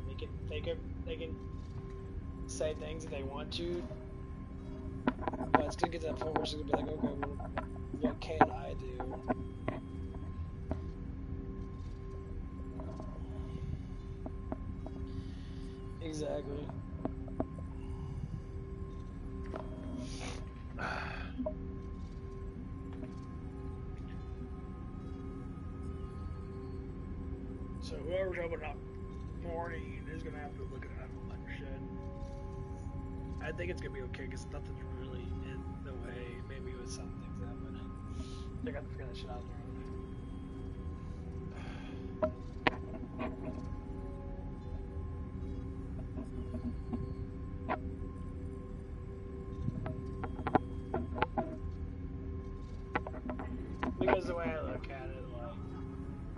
They can say things if they want to, but it's gonna get to that point where it's gonna be like, okay, well, what can I do? Exactly. So whoever's opening up morning is gonna have to look at all that shit. I think it's gonna be okay because nothing's really in the way. Maybe with some things that, but they got to figure that shit out there. Because the way I look at it, like,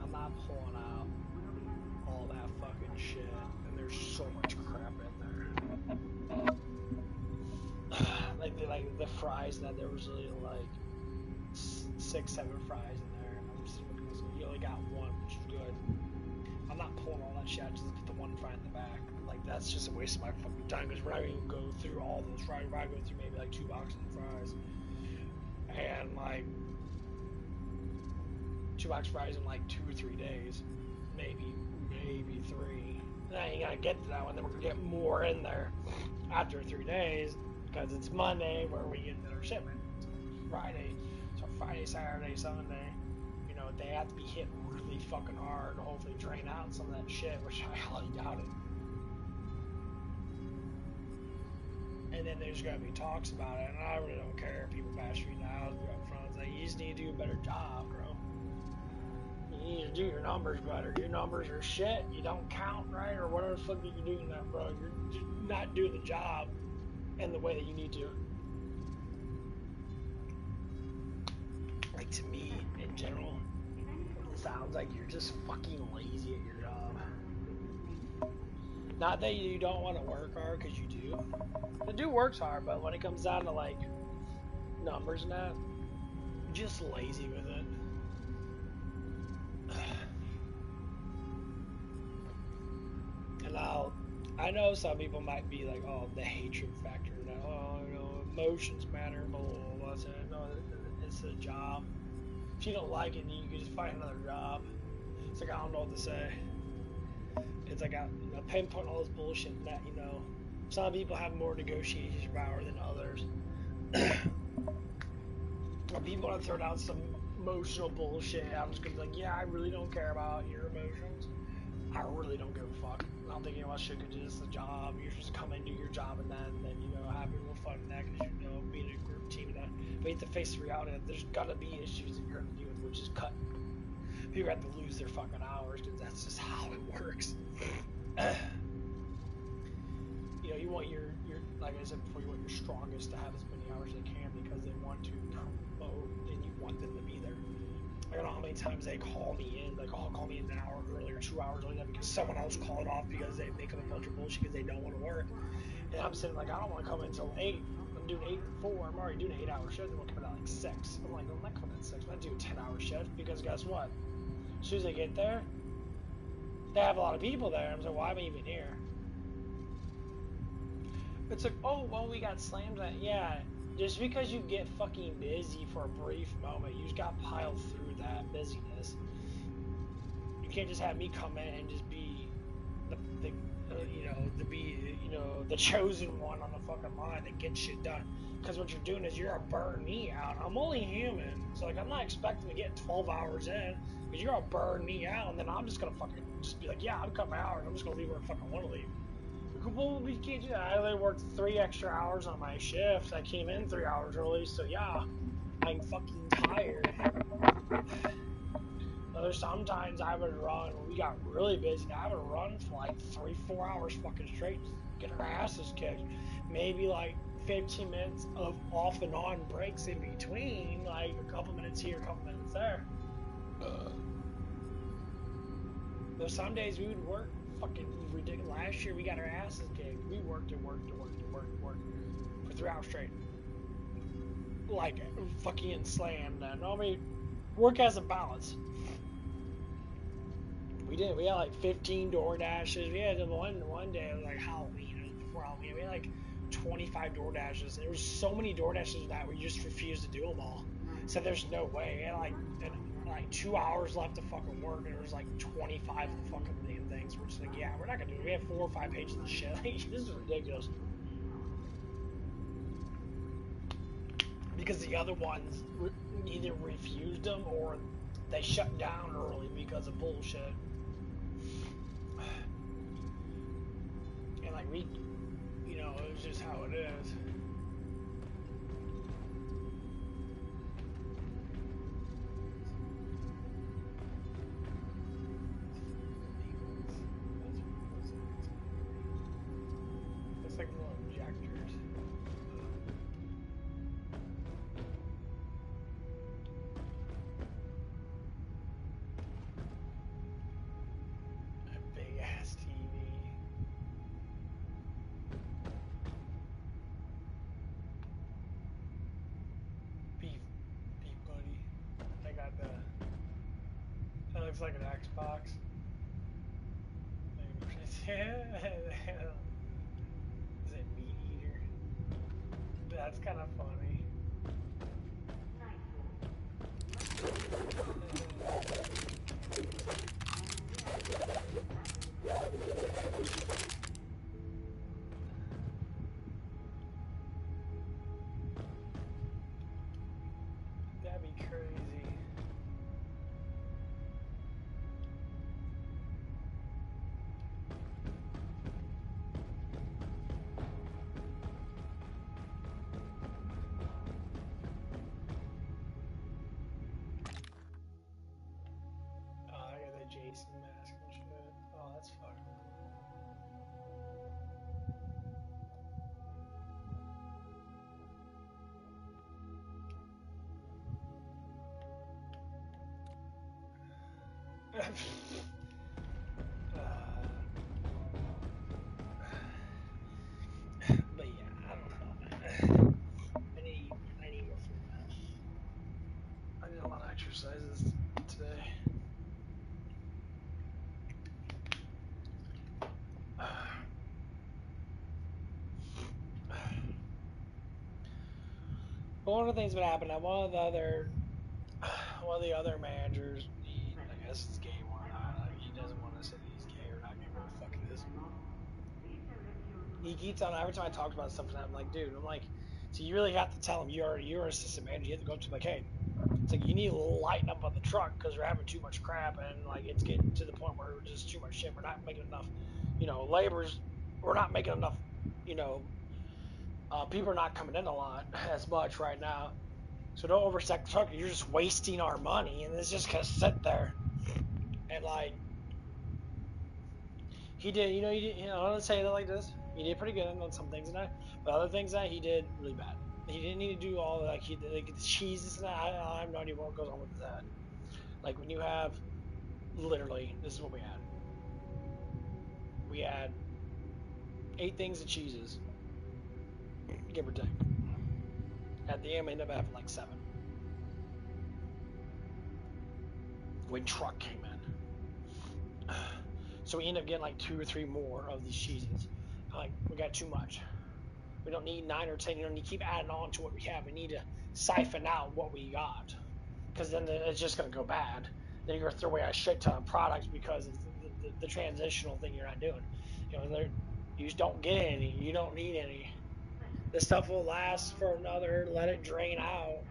I'm not pulling out all that fucking shit, and there's so much crap in there. like the fries, that there was really like 6, 7 fries in there, and I'm just looking at this, you only got one, which is good. I'm not pulling all that shit, I just put the one fry in the back. Like, that's just a waste of my fucking time, because we're not even gonna go through all those fries. We're gonna go through maybe like 2 boxes of fries, and like 2 box fries in like 2 or 3 days, maybe 3. And I ain't gonna get to that one. Then we're gonna get more in there after 3 days, because it's Monday where we get our shipment. It's Friday, so Friday, Saturday, Sunday, you know, they have to be hit really fucking hard to hopefully drain out some of that shit, which I highly doubt it. And then there's gonna be talks about it, and I really don't care if people bash me now up front. It's like, you just need to do a better job, bro. You need to do your numbers better. Your numbers are shit. You don't count right, or whatever the fuck that you're doing that, bro. You're just not doing the job in the way that you need to. Like, to me, in general, it sounds like you're just fucking lazy at your job. Not that you don't want to work hard, because you do. The dude works hard, but when it comes down to, like, numbers and that, you're just lazy with it. And I know some people might be like, oh, the hatred factor, oh, you know, emotions matter, blah, blah, blah. So, no, it's a job. If you don't like it, you can just find another job. It's like, I don't know what to say. It's like, pinpoint all this bullshit and that, you know, some people have more negotiation power than others. People want to throw down some emotional bullshit. I'm just gonna be like, yeah, I really don't care about your emotions. I really don't give a fuck. I don't think anyone should do this. The job. You're supposed to come and do your job, and then you know, have a little fun in that, because you know, being a group team and that. But you have to face the reality that there's gonna be issues that you're gonna deal with, which is cut. People have to lose their fucking hours, because that's just how it works. You know, you want your like I said before, you want your strongest to have as many hours as they can, because they want to promote and you want them to be there. I don't know how many times they call me in, like, oh, call me in an hour earlier, 2 hours earlier, because someone else called off because they make up a bunch of bullshit because they don't want to work. And I'm sitting like, I don't want to come in until 8. I'm doing 8 to 4. I'm already doing an 8-hour shift. I'm coming out like 6. I'm like, I'm not coming at 6. I'm not doing a 10-hour shift, because guess what? As soon as they get there, they have a lot of people there. I'm like, why am I even here? It's like, oh, well, we got slammed. Yeah, just because you get fucking busy for a brief moment, you just got piled through that busyness. You can't just have me come in and just be the chosen one on the fucking line that gets shit done. Because what you're doing is you're burn me out. I'm only human, so like, I'm not expecting to get 12 hours in, because you're gonna burn me out, and then I'm just gonna fucking just be like, yeah, I'm cutting my hours. I'm just gonna leave where I fucking want to leave. Well, we can't do that. I only worked 3 extra hours on my shift. I came in 3 hours early, so yeah, I'm fucking tired. There's sometimes I would run, when we got really busy, I would run for like 3-4 hours fucking straight, get our asses kicked. Maybe like 15 minutes of off and on breaks in between, like a couple minutes here, a couple minutes there. Though some days we would work fucking ridiculous. Last year we got our asses kicked. We worked for 3 hours straight. Like, fucking slammed. Normally, work has a balance. We did. We had like 15 door dashes. We had one day, it was like Halloween. It was before Halloween. We had like 25 door dashes. There was so many door dashes that we just refused to do them all. So there's no way. We had like 2 hours left to fucking work, and there was like 25 of the fucking damn things. We're just like, yeah, we're not gonna do it. We have 4 or 5 pages of shit. This is ridiculous. Because the other ones either refused them or they shut down early because of bullshit. like we, you know, it was just how it is. It's like little injectors. A big ass TV. Beef buddy. I got the. That looks like an Xbox. Is it meat eater? That's kind of funny. That'd be crazy. Jason mask and shit. Oh, that's fucked. But yeah, I don't know, man. I need more food, man. I did a lot of exercises today. But one of the things that happened, one of the other managers, I guess it's gay or not. He doesn't want to say that he's gay or not. Who the fuck it is. He keeps on every time I talk about stuff, and I'm like, dude, I'm like, so you really have to tell him you're an assistant manager. You have to go up to him like, hey, it's like you need to lighten up on the truck because we're having too much crap and like it's getting to the point where we're just too much shit. We're not making enough, you know, laborers. We're not making enough, you know. People are not coming in a lot as much right now. So don't overstack the truck. You're just wasting our money, and it's just gonna sit there. And like, he did, you know, let's say it like this. He did pretty good on some things, but other things that he did really bad. He didn't need to do all like like the cheeses and that. I have no idea what goes on with that. Like when you have, literally, this is what we had. We had 8 things of cheeses, give or take. At the end, we ended up having like 7. When truck came in. So we end up getting like 2 or 3 more of these cheeses. Like, we got too much. We don't need 9 or 10. You don't need to keep adding on to what we have. We need to siphon out what we got. Because then it's just going to go bad. Then you're going to throw away a shit ton of products because of the transitional thing you're not doing. You know, you just don't get any. You don't need any. This stuff will last for another, let it drain out.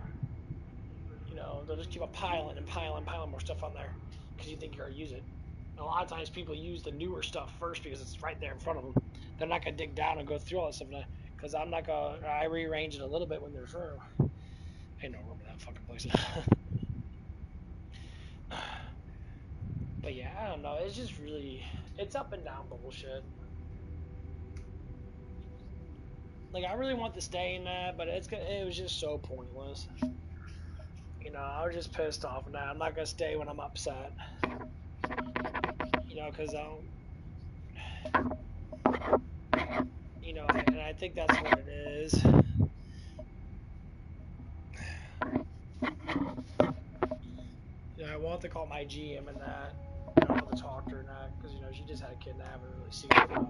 You know, they'll just keep piling and piling more stuff on there because you think you're going to use it. A lot of times people use the newer stuff first because it's right there in front of them. They're not going to dig down and go through all that stuff because I'm not going to, I rearrange it a little bit when there's room. Ain't no room in that fucking place. But yeah, I don't know. It's just really, it's up and down bullshit. Like, I really want to stay in that, but it was just so pointless. You know, I was just pissed off now. I'm not going to stay when I'm upset. You know, because I don't, you know, and I think that's what it is. You know, I want to call my GM and that. You know, to talk to her and that, because, you know, she just had a kid and I haven't really seen her about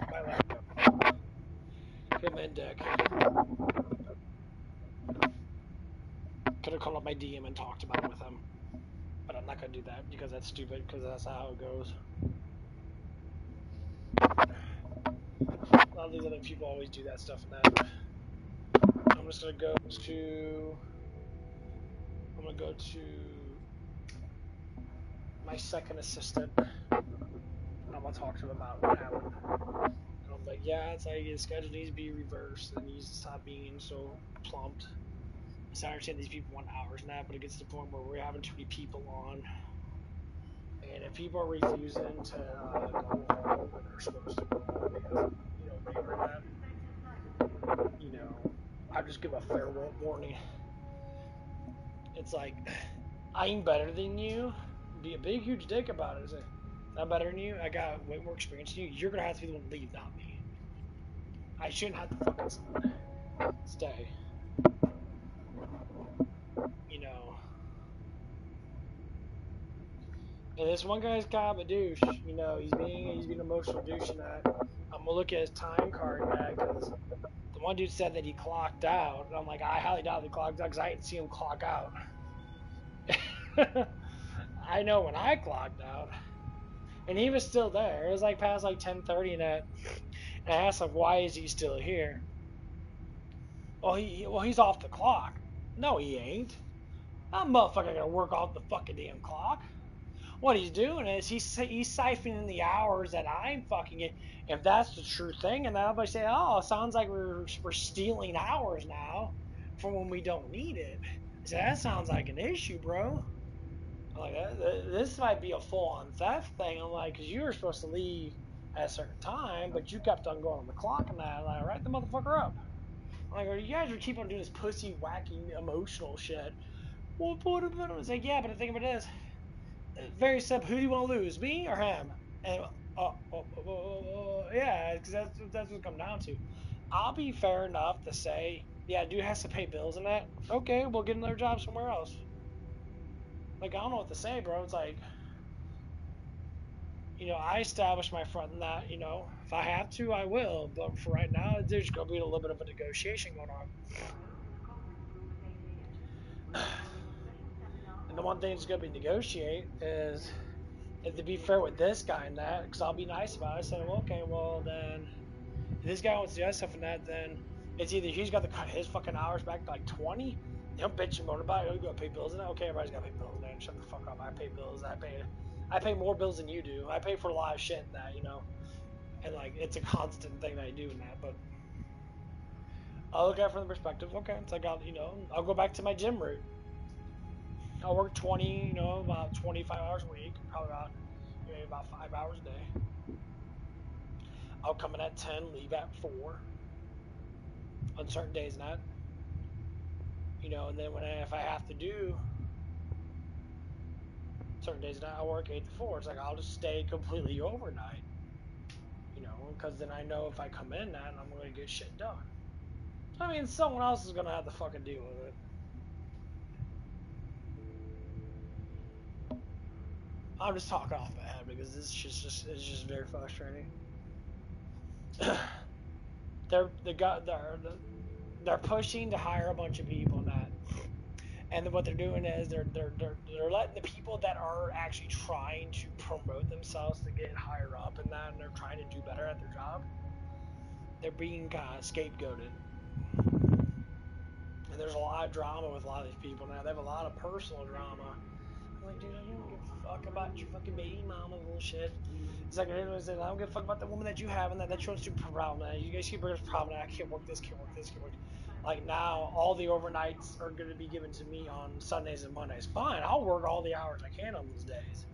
my laptop. Him and Dick. Could have called up my DM and talked about it with him. But I'm not going to do that because that's stupid, because that's not how it goes. A lot of these other people always do that stuff and that. I'm just going to go to my second assistant. And I'm gonna talk to him about what happened. And I'm like, yeah, it's like his schedule needs to be reversed and he needs to stop being so plumped. So I understand these people want hours and that, but it gets to the point where we're having too many people on. And if people are refusing to go home when they're supposed to go home because, labor and that, I just give a fair warning. It's like, I'm better than you. Be a big, huge dick about it. Say, I'm better than you. I got way more experience than you. You're gonna have to be the one to leave, not me. I shouldn't have to fucking stay. And this one guy's kind of a douche. He's being an emotional douche and that. I'm gonna look at his time card now because the one dude said that he clocked out. And I'm like, I highly doubt he clocked out because I didn't see him clock out. I know when I clocked out. And he was still there. It was like past like 10:30 and that. And I asked him, why is he still here? Well, he's off the clock. No, he ain't. That motherfucker gonna work off the fucking damn clock. What he's doing is he's siphoning the hours that I'm fucking it. If that's the true thing, and everybody say, oh, it sounds like we're stealing hours now for when we don't need it. I said, that sounds like an issue, bro. I'm like, this might be a full-on theft thing. I'm like, because you were supposed to leave at a certain time, but you kept on going on the clock and that. I'm like, write the motherfucker up. I'm like, you guys are keep on doing this pussy whacking emotional shit. Well, I was like, yeah, but the thing about it is, very simple. Who do you want to lose, me or him? And yeah, because that's what it comes down to. I'll be fair enough to say, yeah, dude has to pay bills and that. Okay, we'll get another job somewhere else. Like, I don't know what to say, bro. It's like, I established my front in that, if I have to, I will. But for right now, there's going to be a little bit of a negotiation going on. And the one thing that's going to be negotiate is, and to be fair with this guy and that, because I'll be nice about it. I said, well, okay, well, then, if this guy wants to do that stuff and that, then it's either he's got to cut his fucking hours back to like 20. He'll bitch and moan about it. He'll go pay bills and that. Okay, everybody's got to pay bills, man. Shut the fuck up. I pay bills. I pay more bills than you do. I pay for a lot of shit and that, And like, it's a constant thing that I do in that. But I'll look at it from the perspective, okay, it's like I'll go back to my gym route. I'll work 20, about 25 hours a week, probably about 5 hours a day. I'll come in at 10, leave at 4 on certain days and that. And then if I have to do certain days and that, I'll work 8 to 4. It's like I'll just stay completely overnight. Because then I know if I come in that, I'm going to get shit done. I mean, someone else is going to have to fucking deal with it. I'm just talking off my head because this is just very frustrating. They're pushing to hire a bunch of people and that, and what they're doing is they're letting the people that are actually trying to promote themselves to get higher up and that, and they're trying to do better at their job. They're being kind of scapegoated, and there's a lot of drama with a lot of these people now. They have a lot of personal drama. I'm like, dude, I don't give a fuck about your fucking baby mama bullshit. It's like, I don't give a fuck about the woman that you have and that you want to problem. That you guys keep bringing this problem. I can't work this, can't work this, can't work. Like now, all the overnights are going to be given to me on Sundays and Mondays. Fine, I'll work all the hours I can on those days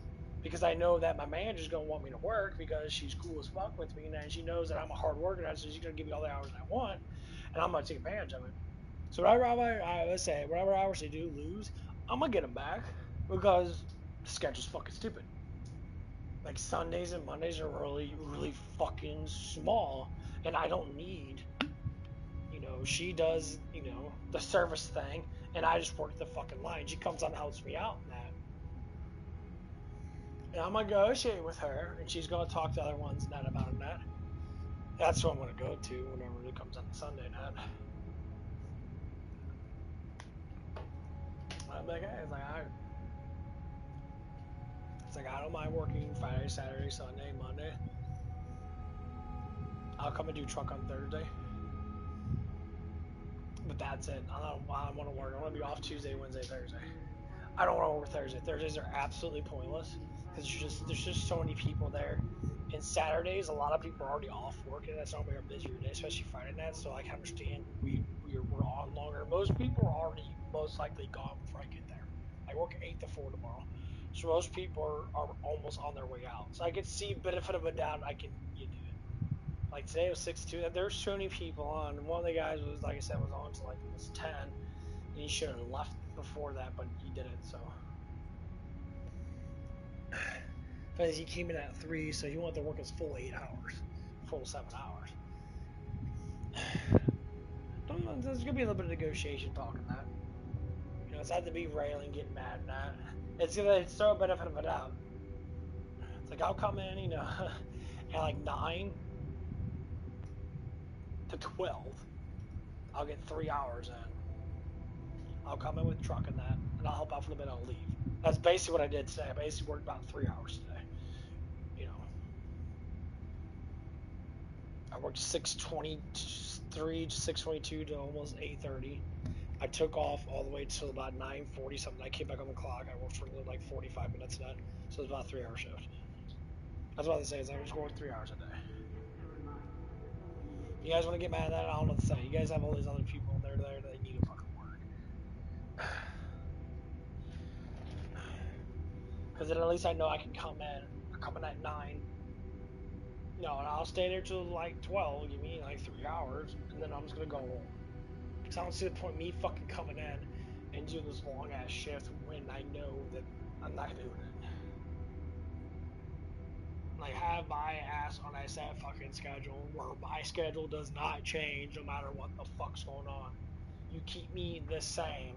because I know that my manager's going to want me to work because she's cool as fuck with me and she knows that I'm a hard worker. So she's going to give me all the hours I want, and I'm going to take advantage of it. So let's say whatever hours they do lose, I'm gonna get them back because the schedule's fucking stupid. Like Sundays and Mondays are really, really fucking small, and I don't need. She does, the service thing, and I just work the fucking line. She comes on and helps me out in that. And I'm gonna negotiate with her, and she's gonna talk to other ones and that about that. That's what I'm gonna go to whenever it comes on Sunday night. I'm like, hey, it's like I don't mind working Friday, Saturday, Sunday, Monday. I'll come and do truck on Thursday. But that's it. I don't want to work. I want to be off Tuesday, Wednesday, Thursday. I don't want to work Thursday. Thursdays are absolutely pointless because there's just so many people there. And Saturdays, a lot of people are already off work, and that's normally our busier day, especially Friday nights. So I can understand we're on longer. Most people are already most likely gone before I get there. I work 8 to 4 tomorrow, so most people are almost on their way out. So I could see benefit of a doubt. I can do it. Like today it was 6 to 2. There's so many people on. And one of the guys was, like I said, was on to like almost 10, and he should have left before that, but he didn't. So. Because he came in at 3, so he wanted to work his full 8 hours, full 7 hours. There's gonna be a little bit of negotiation talking that. You know, it's not to be railing, getting mad at that. It's throw a benefit of a doubt. It's like I'll come in, you know, at like 9 to 12. I'll get 3 hours in. I'll come in with truck and that, and I'll help out for a little bit. I'll leave. That's basically what I did today. I basically worked about 3 hours today. You know. I worked 6:23 to 6:22 to almost 8:30. I took off all the way till about 9:40 something. I came back on the clock. I worked for like 45 minutes of that, so it was about a 3 hour shift. That's what I say is I just work 3 hours a day. You guys want to get mad at that? I don't know what to say. You guys have all these other people there that need to fucking work. Because then at least I know I can come in. I come in at 9. No, and I'll stay there till like 12. Give me like 3 hours, and then I'm just gonna go home. Because I don't see the point of me fucking coming in and doing this long ass shift when I know that I'm not doing it. Like, have my ass on a set fucking schedule where my schedule does not change no matter what the fuck's going on. You keep me the same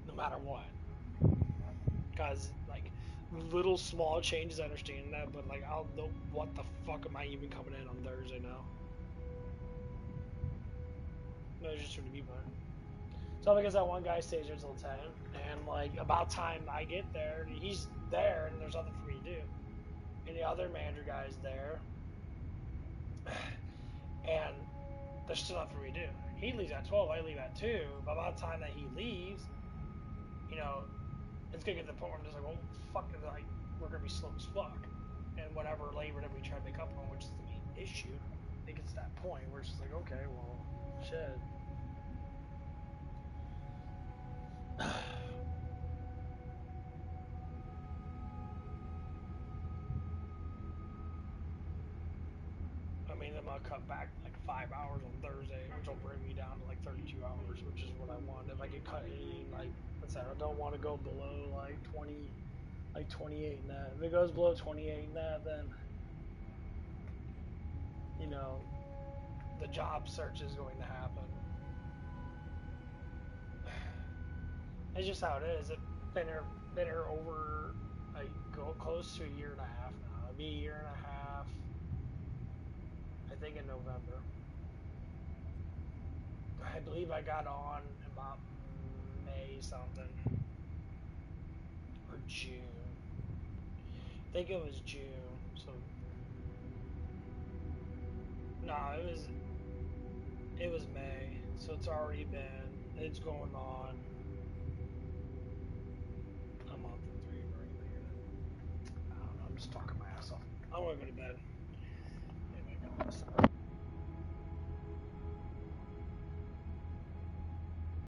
no matter what. Because, like, little small changes, I understand that, but, like, I'll know what the fuck am I even coming in on Thursday now? No, there's just too many people there. So because that one guy stays there until 10, and like about time I get there, he's there, and there's nothing for me to do. And the other manager guy's there, and there's still nothing for me to do. He leaves at 12, I leave at 2. But by the time that he leaves, you know, it's gonna get to the point where I'm just like, well, fuck, like we're gonna be slow as fuck, and whatever labor that we try to make up on, which is the main issue, it gets to that point where it's just like, okay, well, shit. I mean, I'm gonna cut back like 5 hours on Thursday, which will bring me down to like 32 hours, which is what I want. If I get cut any, like, I said, I don't want to go below like 20, like 28 in that. If it goes below 28 in that, then, you know, the job search is going to happen. It's just how it is. It's been here over, like, go close to a year and a half now. It'll be a year and a half, I think, in November. I believe I got on about May something. Or June. I think it was June. So no, it was May. So it's already been, it's going on a month and 3 or anything. I don't know. I'm just talking my ass off. I'm gonna go to bed.